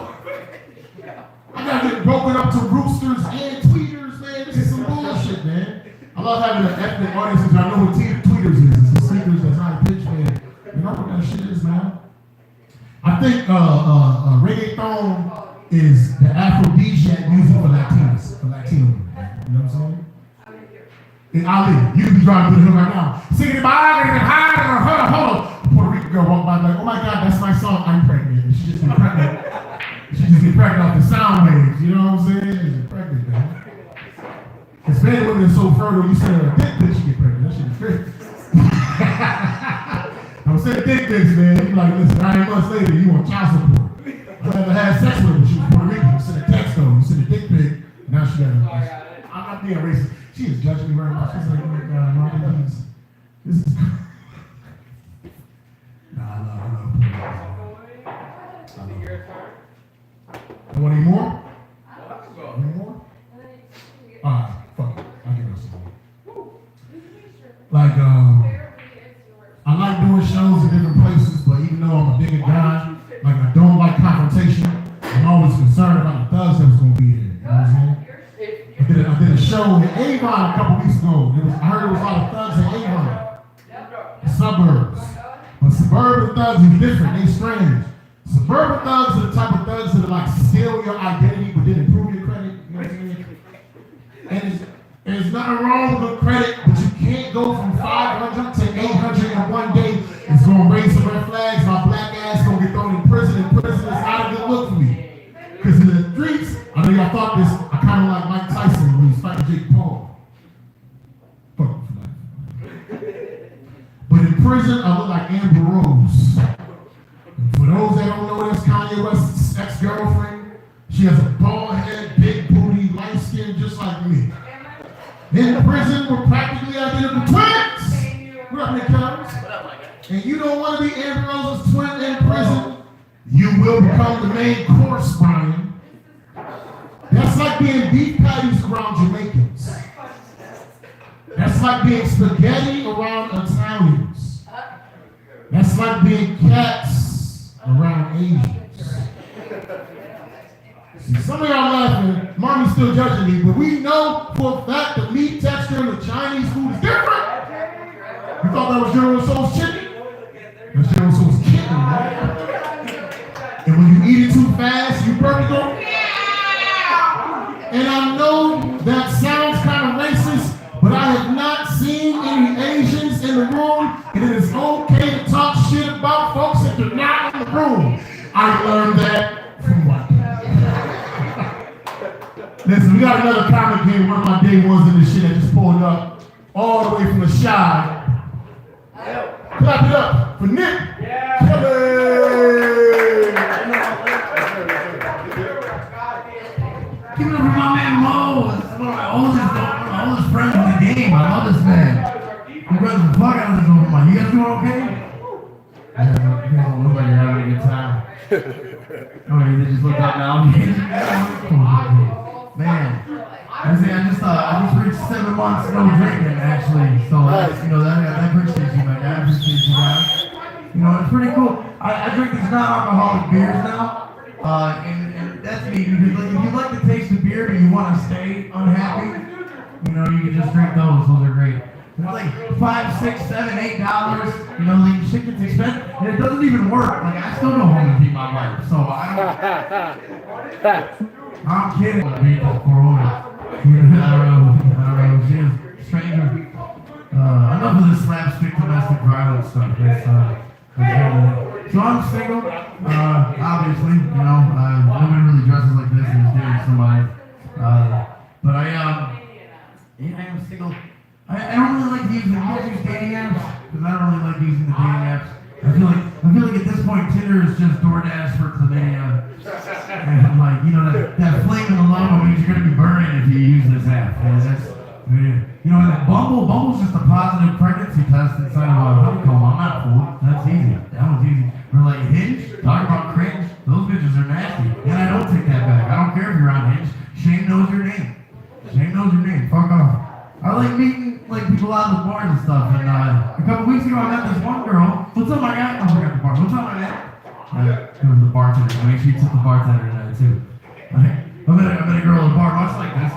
I gotta get broken up to roosters and tweeters, man. This is some bullshit, man. I love having an ethnic audience, and I know what tweeters is. It's the speakers that's high pitch, man. You know what that shit is, man? I think reggaeton is the aphrodisiac music for Latinos, for Latino women. You know what I'm saying? In Ali, you could be driving through the hood right now. Singing by and high, hold on. Puerto Rican girl walk by like, oh my God, that's my song. I'm pregnant. She just get pregnant. She just get pregnant off the sound waves. You know what I'm saying? She's pregnant, man. Hispanic women are so fertile. You send her a dick pic, she get pregnant. That shit is crazy. I'm saying dick pics, man. You like, listen, 9 months later, you want child support. I never had sex with her, but she was Puerto Rican. You send a text though. You send a dick pic. Now she got a. I'm not being racist. She is judging me right now. She's like, oh my God, Martin, this is. Nah, I love You want any more? Any more? Alright, fuck it. I'll give her some more. Like, show in Avon a couple weeks ago. I heard it was a lot of thugs in Avon. Suburbs. But suburban thugs is different. They strange. Suburban thugs are the type of thugs that are like steal your identity but didn't improve your credit. You know what I mean? And there's nothing wrong with credit, but you can't go from 500 to 800 in one day. It's gonna raise some red flags. My black ass gonna get thrown in prison. And prison is not a good look for me. Because in the streets, I know y'all thought this, I kind of like Mike Tyson when he was fighting Jake Paul. Fuck him for that. But in prison, I look like Amber Rose. And for those that don't know, that's Kanye West's ex-girlfriend. She has a bald head, big booty, light skin, just like me. In prison, we're practically identical twins. What up, Nick Cummings? And you don't want to be Amber Rose's twin in prison. You will become the main course, Brian. That's like being beef patties around Jamaicans. That's like being spaghetti around Italians. That's like being cats around Asians. See, some of y'all laughing, mommy's still judging me, but we know for a fact the meat texture in the Chinese food is different. You thought that was General Tso's chicken? That's General Tso's chicken, right? And when you eat it too fast, you probably go, yeah! And I know that sounds kind of racist, but I have not seen any Asians in the room, and it is okay to talk shit about folks if they're not in the room. I learned that from what? Listen, we got another comic here, one of my day ones in this shit that just pulled up all the way from the Shy. Clap it up for Nick Kelly! Give it up for my man Mo. This is one of my oldest friends in the game. I love this man. He runs the fuck out of this over mine. You guys doing okay? Yeah, you don't look like you're having a good time. Oh, they just looked up now. Man, I just reached 7 months no drinking actually. So I appreciate you, man. I appreciate you guys. You know, it's pretty cool. I drink these non-alcoholic beers now. And that's me, because like, if you like the taste of beer and you want to stay unhappy, you know, you can just drink those. Those are great. It's like $5, $6, $7, $8. You know, like shit gets expensive, and it doesn't even work. Like I still go home and feed my wife, so I don't. I'm kidding. I don't know. She is stranger. Enough of this slapstick domestic violence stuff. So I'm single, obviously, you know, nobody really dresses like this and is dating somebody. But I am single. I don't really like using dating apps, because I don't really like using the dating apps. I feel like at this point, Tinder is just DoorDash for chlamydia. And like, you know, that flame in the logo means you're gonna be burning if you use this app. You know, Bumble's just a positive pregnancy test inside of a honeycomb. I'm not fooled. That's easy. That was easy. We're like Hinge, talk about cringe. Those bitches are nasty. And I don't take that back. I don't care if you're on Hinge. Shane knows your name. Shane knows your name. Fuck off. I like meeting like people out in the bars and stuff. And a couple weeks ago, I met this one girl. What's up, my guy? I forgot the bar. What's up, my man? It was the bartender. Make sure you tip the bartender tonight too. I met a girl at a bar much like this.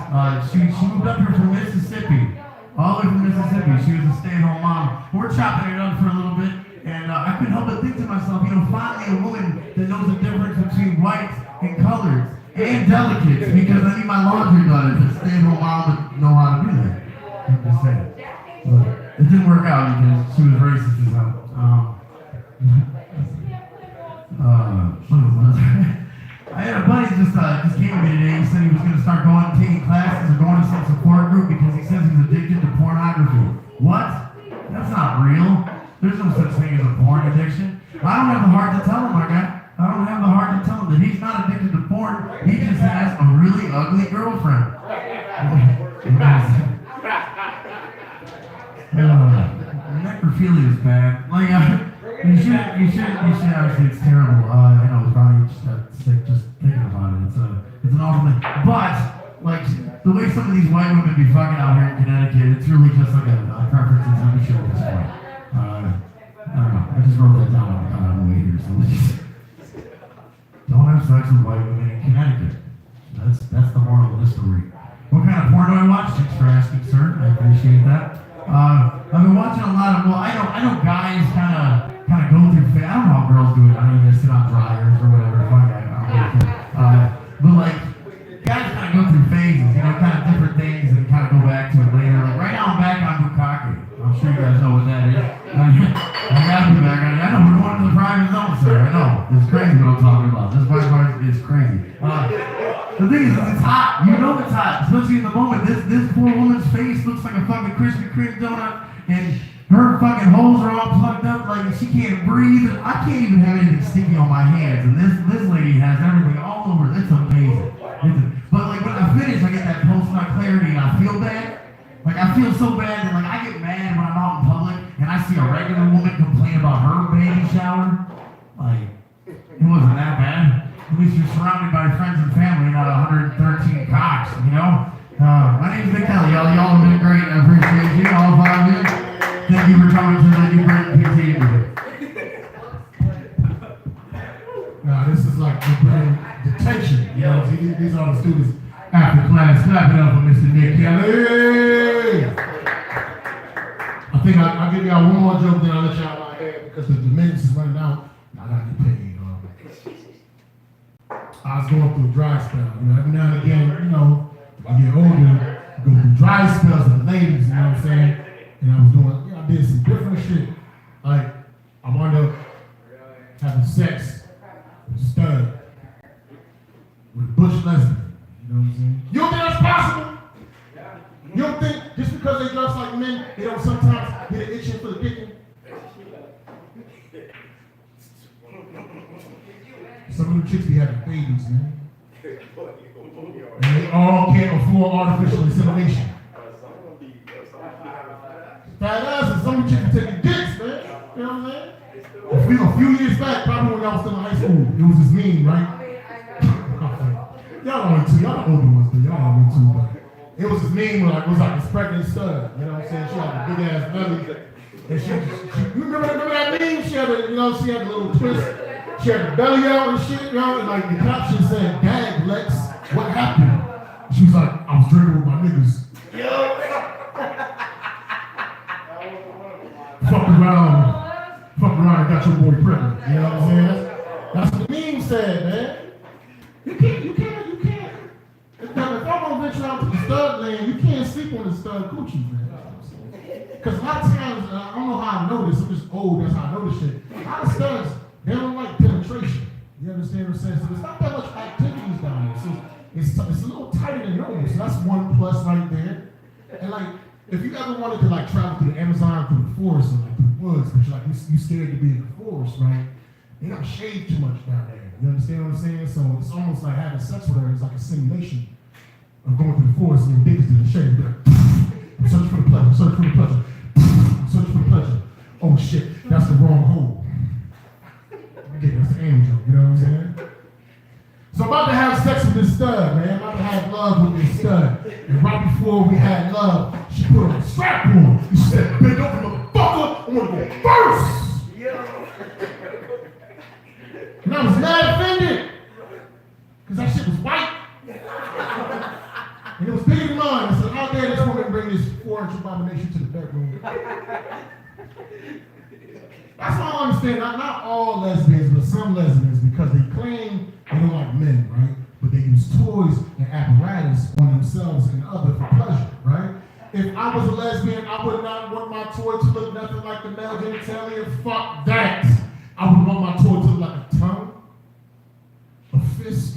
She moved up here from Mississippi. All the way from Mississippi. She was a stay-at-home mom. We're chopping it up for a little bit, and I couldn't help but think to myself, you know, finally a woman that knows the difference between whites and colors and delicates, because I need my laundry done. If a stay-at-home mom would know how to do that. I'm just saying. But it didn't work out because she was racist as hell. I had a buddy just came to me today. He said he was going to start taking classes or going to some support group because he says he's addicted to pornography. What? That's not real. There's no such thing as a porn addiction. I don't have the heart to tell him, my guy. I don't have the heart to tell him that he's not addicted to porn. He just has a really ugly girlfriend. Necrophilia is bad. Like, you should actually, it's terrible. I know, it's probably just sick just thinking about it. It's an awful thing. But, like, the way some of these white women be fucking out here in Connecticut, it's really just like a preferences on the show at this point. I don't know. I just wrote that down on the way here. So don't have sex with white women in Connecticut. That's the moral of the story. What kind kind of porn do I watch? Thanks for asking, sir. I appreciate that. I've been watching a lot of, well, I know guys kind of go through, I don't know how girls do it. I don't even sit on dryers or whatever. Fuck, I don't know. But like, guys kind of go through phases, you know, kind of different things and kind of go back to it later. Like right now I'm back on Bukkake. I'm sure you guys know what that is. I got to be back on it. I know we're going to the private zone, sir. I know. It's crazy what I'm talking about. This part is crazy. The thing is, it's hot. You know it's hot, especially in the moment. This poor woman's face looks like a fucking Krispy Kreme donut, and her fucking holes are all plugged up, like she can't breathe. I can't even have anything sticky on my hands, and this lady has everything all over. It's amazing. But like when I finish, I get that post-nut clarity, and I feel bad. Like I feel so bad that like I get mad when I'm out in public and I see a regular woman complain about her baby shower. Like it wasn't that bad. At least you're surrounded by friends and family, not 113 cocks, you know? My name's Nick Kelly. Y'all have been great. I appreciate you, all 5 of you. Thank you for coming to the New Britain PT. Nah, this is like detention. You know, these are the students after class. Clap it up for Mr. Nick Kelly. I think I'll give y'all one more joke, then I'll let y'all out my head because the minutes is running out. Now I gotta get paid. I was going through a dry spell. You know, every now and again, you know, when you get older, you go through dry spells with the ladies, you know what I'm saying? And I was doing, you know, I did some different shit. Like, I wound up having sex with a stud, with a bush lesbian. You know what I'm saying? You don't think that's possible? You don't think just because they dress like men, they don't sometimes get an itching for the kicking? Some of the chicks be having babies, man. And they all can't afford artificial insemination. Fat asses, some of the chicks be taking dicks, man. You know what I'm saying? A few years back, probably when I was still in high school, it was this meme, right? Y'all know it too. Y'all the older ones, but y'all know it too. But it was this meme where like, it was like this pregnant stud. You know what I'm saying? She had a big ass belly. And she remember that meme? She had a, you know, she had a little twist. She had the belly out and shit, you know, and like the caption said, "Dag Lex, what happened?" She was like, "I was drinking with my niggas." Fuck around and got your boy pregnant. You know what I'm saying? That's what the meme said, man. You can't. If I'm gonna venture out to the stud land, you can't sleep on the stud coochie, man. Because a lot of times, I don't know how I know this, I'm just old, that's how I know this shit. A lot of studs, they don't like penetration. You understand what I'm saying? So there's not that much activities down there. So it's a little tighter than normal. So that's one plus right there. And like, if you ever wanted to like travel through the Amazon, through the forest, or like through the woods, but you're like, you scared to be in the forest, right? They don't shave too much down there. You understand what I'm saying? So it's almost like having sex with her is like a simulation of going through the forest and your dick is in the shade. Like, search for the pleasure, search for the pleasure, search for the pleasure. Oh shit, that's the wrong hole. Okay, that's the angel, you know what I'm saying? So I'm about to have sex with this stud, man. I'm about to have love with this stud. And right before we had love, she put on a strap on. And she said, "Bend over, motherfucker, I wanna go first." And I was mad offended. Cause that shit was white. And it was bigger than mine. I said, "How dare this woman bring this 4-inch abomination to the bedroom?" That's all I understand. Not all lesbians, but some lesbians, because they claim they don't like men, right? But they use toys and apparatus on themselves and others for pleasure, right? If I was a lesbian, I would not want my toy to look nothing like the male genitalia. Fuck that. I would want my toy to look like a tongue, a fist,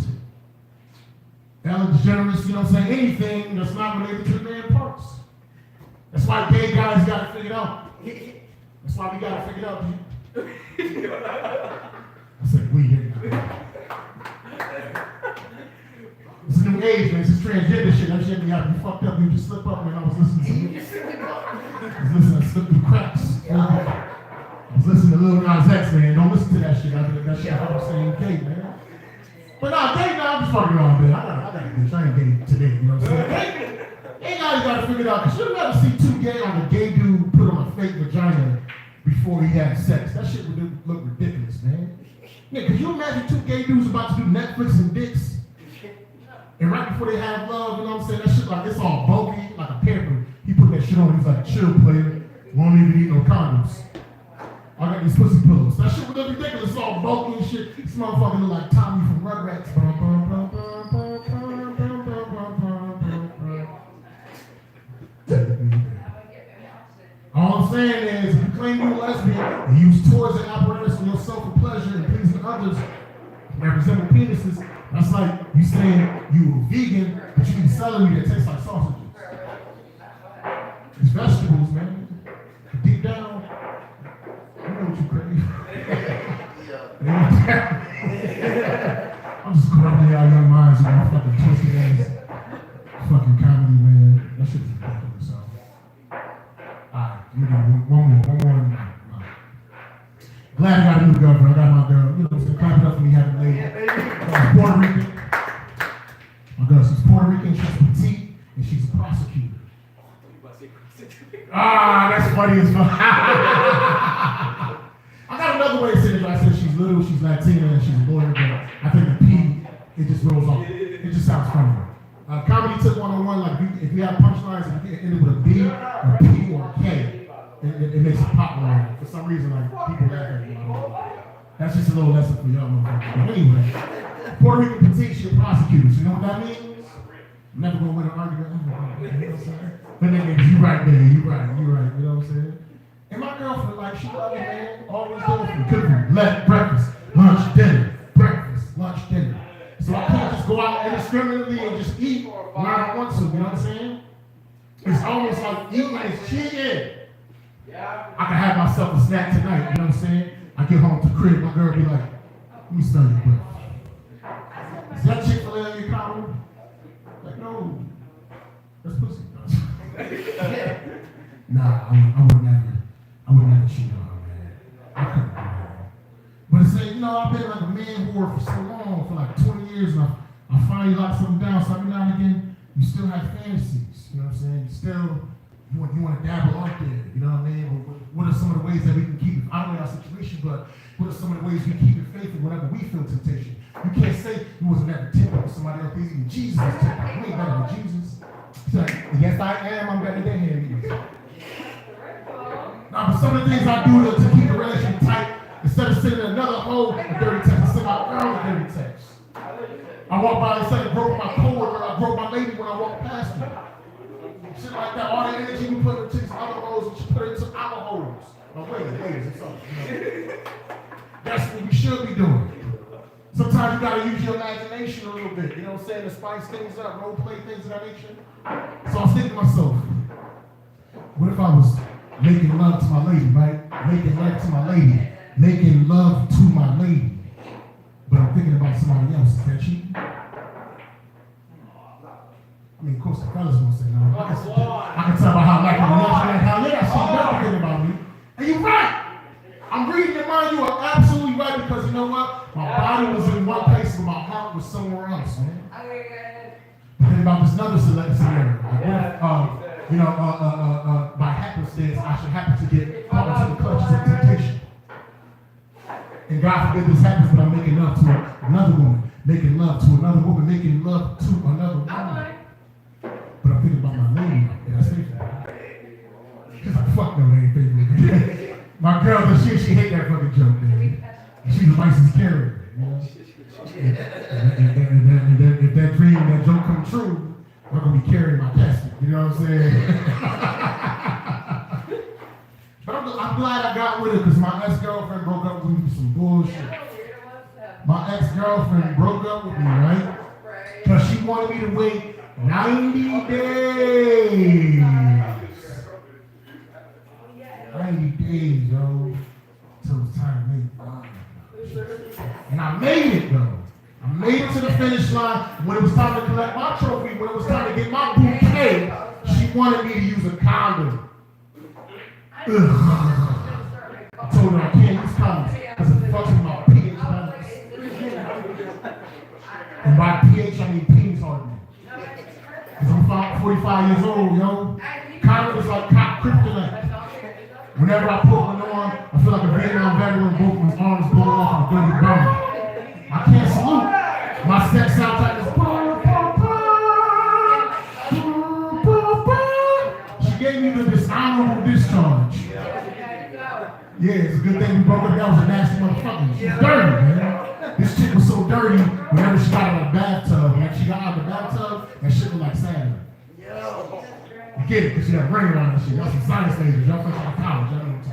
Ellen DeGeneres, you know what I'm saying? Anything that's not related to the man parts. That's why gay guys got to figure it out. That's why we got to figure it out. I said, we here now. It's a new age, man. It's this transgender shit. That shit me out. You fucked up. You just slipped up, man. I was listening to I slip through cracks. I was listening to Lil Nas X, man. Don't listen to that shit. That shit I was saying gay, man. But nah, gay now, I'm just fucking around, man. I got a bitch. I ain't gay today, you know what I'm saying? Gay guys gotta figure it out. Cause you'll never see two gay on a gay dude put on a fake vagina before he had sex. That shit would look ridiculous, man. Yeah, could you imagine two gay dudes about to do Netflix and dicks? And right before they have love, you know what I'm saying? That shit like, it's all shit on. He's like, chill, player. Won't even eat no condoms. I got these pussy pillows. That shit was ridiculous. It's all bulky and shit. This motherfucker look like Tommy from Rugrats. All I'm saying is, if you claim you're a lesbian and use toys and apparatus for yourself for pleasure and pleasing others that resemble penises, that's like you saying you a vegan, but you eat celery that tastes like sausages. It's vegetables, man. Deep down, you know what you crave. I'm just corrupting y'all young minds with my fucking twisted ass fucking comedy, man. That shit's ridiculous, so. Alright, let me do one more. Glad I got a new girlfriend. I got my girl, you know what I'm saying? Clap it up for me having a lady. Puerto Rican. My girl, she's Puerto Rican, she's petite, and she's a prosecutor. That's funny as fuck. I got another way to say it. I said she's little, she's Latina, and she's a lawyer, but I think the P, it just rolls off. It just sounds funny. Comedy took one-on-one, like if you have punchlines, if you end it with a B, a P, or a K, it makes it popular. For some reason, like people laugh at it. That's just a little lesson for y'all motherfuckers. But anyway, Puerto Rican petite, she's a prosecutor. You know what that means? I'm never gonna win an argument. You know what I'm saying? But then you right there, you right, you know what I'm saying? And my girlfriend, like, she love me, man. Always doing for me. Cooking, breakfast, lunch, dinner. Breakfast, lunch, dinner. So I can't just go out indiscriminately and just eat when I don't want to, you know what I'm saying? It's almost like eating is cheating. I can have myself a snack tonight, you know what I'm saying? I get home to the crib, my girl be like, let me smell your breath. Is that Chick-fil-A on your counter? Like, no. That's pussy. Nah, I would never cheat on her, man. I couldn't do that. But it's like, you know, I've been like a man whore for so long, for like 20 years, and I finally locked something down, so every now and again, you still have fantasies, you know what I'm saying? You want to dabble out there, you know what I mean? What are some of the ways that we can keep it, I don't know our situation, but what are some of the ways we keep it faithful whenever we feel temptation? You can't say you was never tempted with somebody else, even Jesus was tempted. You ain't better than Jesus. He's like, yes, I am, I'm better than him. Now, but some of the things I do to keep the relationship tight, instead of sending another hoe a dirty text, I send my girl a dirty text. I walk by, instead of broke my coworker, I broke my lady when I walk past her. Shit like that, all the energy we put into these other hoes, and she put it into our hoes. No, ladies, it's something. That's what we should be doing. Sometimes you gotta use your imagination a little bit, you know what I'm saying, to spice things up, role play things of that nature. So I was thinking to myself, what if I was making love to my lady, right? Making love to my lady. Making love to my lady. But I'm thinking about somebody else. Is that cheating? I mean, of course, the fellas gonna say no. I can tell by how like the reaction, how yeah, she's never thinking about me. And you're right. I'm reading your mind. You are absolutely right, because you know what? My body was in one place, but my heart was somewhere else, man. But then about this other scenario. By happenstance, I should happen to get caught into the clutches of temptation. And God forbid this happens, but I'm making love to another woman, making love to another woman, making love to another woman. But I'm thinking about my lady, and I say that. She's like, fuck no, they ain't faithful. My girl, she hate that fucking joke, man. She's a licensed carrier, you know? And if that dream, that joke come true, I'm gonna be carrying my casket, you know what I'm saying? But I'm glad I got with her, because my ex-girlfriend broke up with me for some bullshit. My ex-girlfriend broke up with me, right? Because she wanted me to wait 90 days. 90 days, yo. Till it's time to make love. And I made it, though. I made it to the finish line. When it was time to collect my trophy, when it was time to get my bouquet, she wanted me to use a condom. Ugh. I told her I can't use condoms because it fucks with my pH balance. And by pH, I mean penis hardening. Because I'm 45 years old, yo. Condom is like cop kryptonite. Whenever I put one on, I feel like a Vietnam veteran, both my arms blowing off a dirty bone. I can't salute. My sex sounds like this. She gave me the charge. Yeah, it's a good thing we broke up. That was a nasty motherfucker. She was dirty, man. This chick was so dirty whenever she got out of the bathtub. When she got out of the bathtub, that shit was like sand. You get it, because she had rain around that shit. Y'all some science majors. Y'all fresh out of college. Y'all know what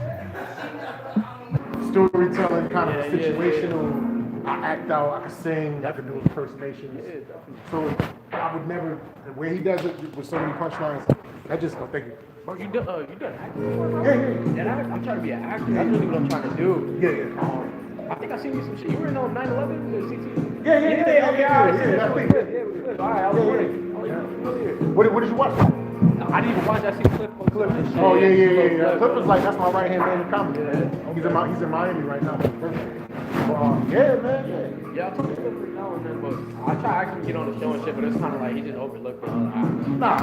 I'm talking about. Storytelling, kind of situational. I act out, I can sing, I can do impersonations. So I would never, the way he does it with so many punchlines, I just don't think it. Bro, you done acting before, bro? Yeah. And I'm trying to be an actor. That's really what I'm trying to do. Yeah. I think I seen you some shit. You were in 9/11, the CT? Yeah. Yeah, That's good. good. Yeah, it was good. All right, I was wondering. What did you watch? I didn't even watch that. I seen Clip. Oh yeah. Clip was like, that's my right hand man in comedy. He's in Miami right now. Yeah, man. Yeah, I told Clip every now and then, but I try to actually get on the show and shit, but it's kind of like he just overlooked it. Nah,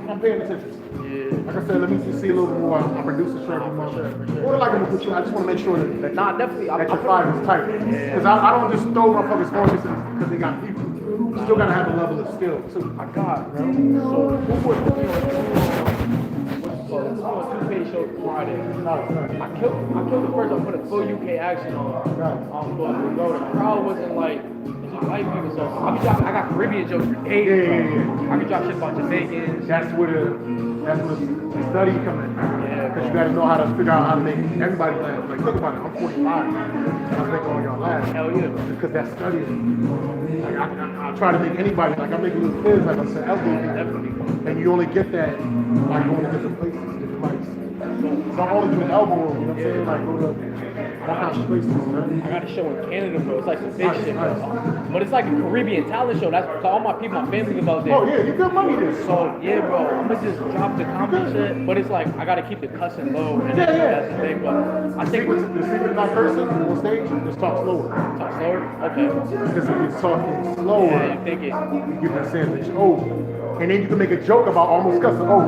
I'm paying attention. Yeah. Like I said, let me just see a little more. I'm producing straight from my What like I'm with you, I just want to make sure that Nah, definitely. that your file is tight. Because I don't just throw motherfuckers phone because they got people. You still gotta have a level of skill too. I got, bro. So, who was it's on a 2-page show Friday. I killed the first one, put a full UK action on. But the crowd wasn't like, white people, so I got Caribbean jokes for days. Yeah. I can drop shit about Jamaicans. That's where the study come in. Yeah, Because you gotta know how to figure out how to make everybody laugh. Like think about it, I'm 45. I'm making all y'all laugh. Hell yeah. Because that study. Like I try to make anybody, like I make little kids, like I said, elbow. And you only get that by going to different places, different mics. So I'm only doing elbow room, you know what I'm saying? Like go to all kinds of places, man. I got a show in Canada, bro. It's like some big shit, bro. But it's like a Caribbean talent show. That's all my people, my family about there. Oh yeah, you good money there. So yeah, bro, I'm gonna just drop the comedy shit, but it's like I gotta keep the cussing low, and that's the thing. But I think The secret not cursing on stage, just talk slower. talk slower. Okay. Because if you're talking slower, Yeah, you think it. you get that sandwich and then you can make a joke about almost cussing. Oh,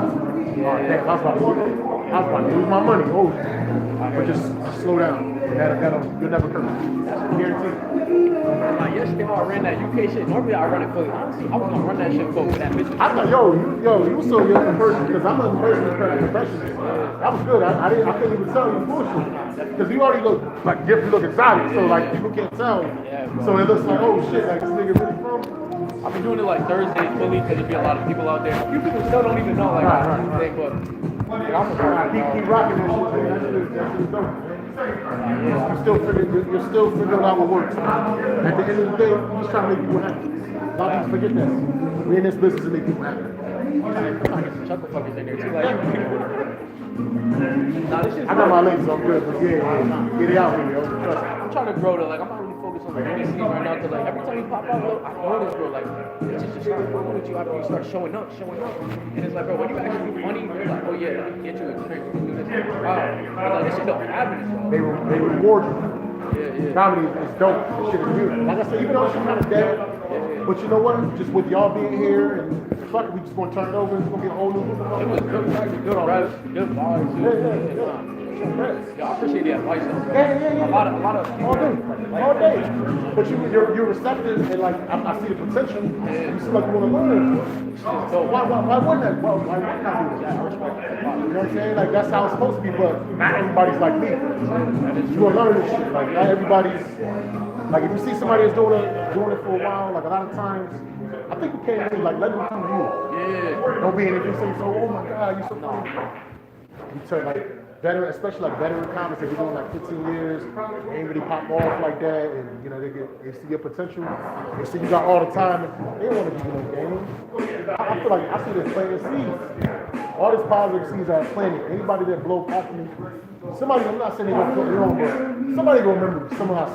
damn, I was about to lose my money. Oh, but just slow down. You'll never curse. Guaranteed. Like yesterday, how I ran that UK shit. Normally I run it fully. Honestly, I was gonna run that shit full with that bitch. I thought, you were so young in person because I'm a person impressionist. That was good. I couldn't even tell you bullshit because you already look like different, look exotic, so like people can't tell. So it looks like, oh shit, like this nigga really from. I've been doing it like Thursdays fully because there'd be a lot of people out there. A few people still don't even know like thing, but yeah, I'm Keep rocking that shit. That shit is dope. You're still figuring out what works. At the end of the day, you're just trying to make people happy. A lot of people forget that. We're in this business to make people happy. chuckle fuckers in there too. Like, nah, this shit's I got my legs, so I'm good, but yeah, get it out here, yo. Trust me. I'm trying to grow though. Like, I'm not really focused on the indie scene right now. Cause like every time you pop out, look, I notice, bro. Like, it's just start fucking with you after you start showing up. And it's like, bro, when you actually funny, you're like, oh yeah, let me get you a trick. We can do this. Wow. But like, this shit don't happen, bro. They reward you. Yeah. Comedy is dope. This shit is beautiful. Like I said, even though she's kind of dead, but you know what? Just with y'all being here and fuck it, we just gonna turn it over. It's gonna be a whole new group of It was good, good on that. Good vibes. Yeah. I appreciate the advice though. Yeah. A lot of All day. But you're receptive and like I see the potential. You seem like you want to learn. So why wouldn't that? Why not do that? I respect that. You know what I'm saying? Like that's how it's supposed to be, but not everybody's like me. You will learn this shit. Like not everybody's like if you see somebody that's doing it for a while, like a lot of times, I think you can't really like let them come to you. Yeah. Don't be in it. You say so. Oh my God, you so funny. You turn like veteran, especially like veteran comics that been doing like 15 years, they ain't really pop off like that, and you know they see your potential, they see you got all the time, and they don't want to give you no game. I feel like I see this planting seeds. All this positive seeds are planted. Anybody that blow past me, somebody, I'm not saying they're gonna put me on, but somebody gonna remember me somehow.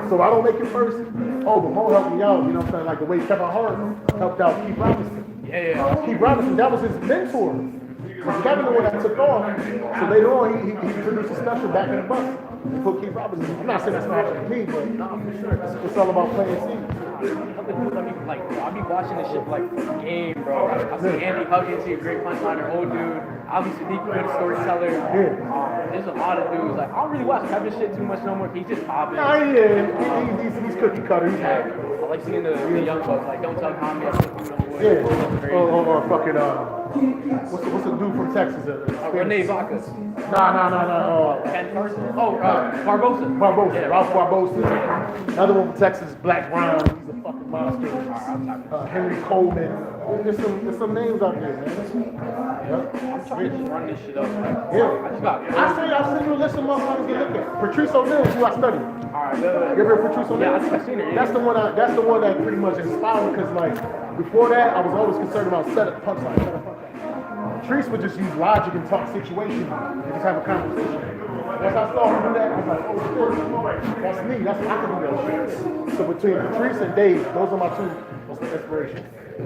So I don't make it first. Oh, but Mo helped me out. You know what I'm saying? Like the way Kevin Hart helped out Keith Robinson. Yeah. Keith Robinson, that was his mentor. Kevin the one that took off. So later on, he produced a special back in the bus. He put Keith Robinson. I'm not saying that's not for me, but nah, for sure. It's all about playing seeds. Like, I'll be watching this shit like game, bro. I see Andy Huggins, he's a great punchliner, old dude. Obviously, Sadiq, good storyteller. There's a lot of dudes. Like, I don't really watch Kevin shit too much no more. He's just popping. Nah, yeah, he's cookie cutter. He's happy. I like seeing the young bucks. Like, don't tell Tommy. Yeah. Or fucking what's the dude from Texas? Renee Vaca. Nah. Ken Carson. Barbosa. Barbosa. Yeah. Ralph Barbosa. Another one from Texas, Black Brown. He's a fucking monster. Henry Coleman. There's some names out there, man. I'm trying to just run this shit up. Yeah. I just got. I'll send you a list of motherfuckers to look at. Patrice O'Neal is who I studied. Alright, You ever heard of Patrice O'Neal? Yeah, I think I've seen her. Yeah. That's the one that pretty much inspired me because like before that I was always concerned about setup punchline. Patrice would just use logic and talk situation and just have a conversation. Once I saw him do that, I was like, oh shit, that's me. That's I can do that shit. So between Patrice and Dave, those are my two most inspirations. A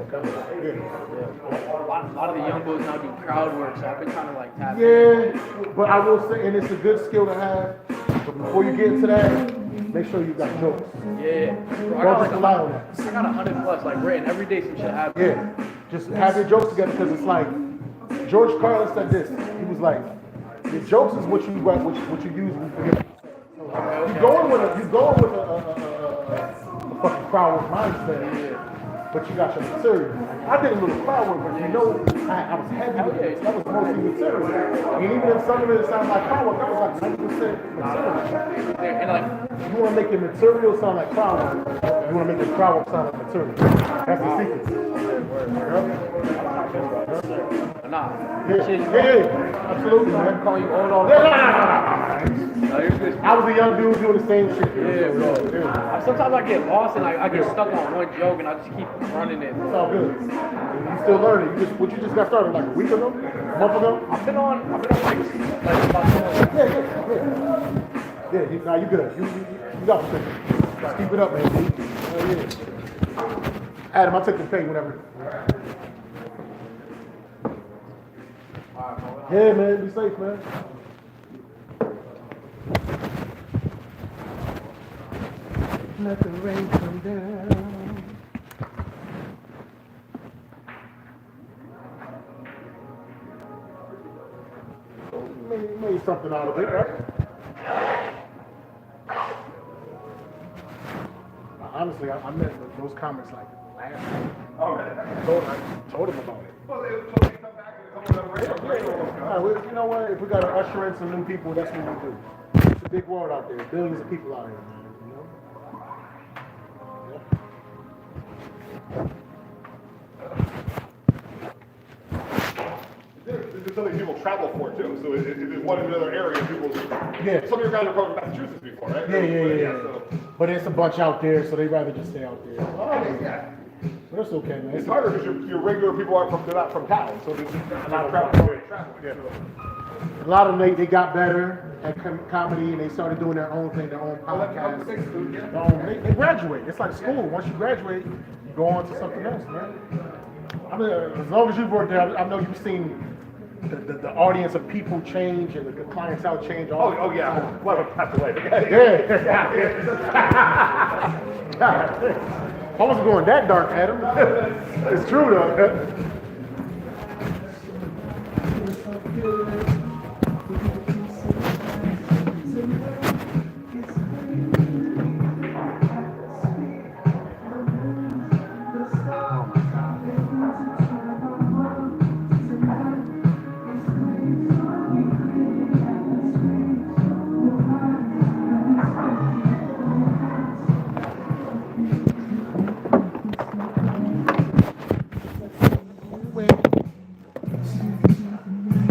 lot of the young boys now do crowd work, so I've been trying to like tap. Yeah, but I will say, and it's a good skill to have. But before you get into that, make sure you got jokes. Yeah. Bro, I Don't got just rely on that. I got 100 plus, like written every day some shit happens. Yeah, just have your jokes together because it's like George Carlin said this. He was like, your jokes is what you use when you forget. You going with a fucking crowd work mindset, but you got your material. I did a little crowd work, but I was heavy with it. That was mostly material. And even if some of it sounds like crowd work, that was like 90% material. And like, You want to make your material sound like crowd work. You want to make your crowd work sound like material. That's the secret. nah. Yeah, absolutely, man. I'm calling you old all the time. No, you're good. I was a young dude doing the same shit. Yeah. Sometimes I get lost and I get stuck on one joke and I just keep running it. It's all good. You still learning. You just got started like a week ago, a month ago. I've been on like about 2 months. Yeah. Nah, you good. You got potential. Just keep it up, man. Yeah. Adam, I'll take the pay whenever. Yeah, man. Be safe, man. Let the rain come down. Made something out of it, right? Honestly, I met those comics like last night. Oh, I told them about it. well, they come back and come with a radio. You know what? If we gotta usher in some new people, that's what we do. It's a big world out there. Billions of people out here, man. You know? There's something people travel for too. So it is one in another area. People. Yeah. Some of your guys are from Massachusetts before, right? Yeah. So But there's a bunch out there, so they rather just stay out there. yeah. But that's okay, man. It's harder because your regular people aren't from, they're not from town, so there's a lot of travel. Yeah. A lot of them, they got better at comedy and they started doing their own thing, their own podcast. They graduate. It's like school. Once you graduate, you go on to something else, man. I mean, as long as you've worked there, I know you've seen the audience of people change and the clientele change. Oh yeah. Well, that's the way. I wasn't going that dark, Adam. It's true though.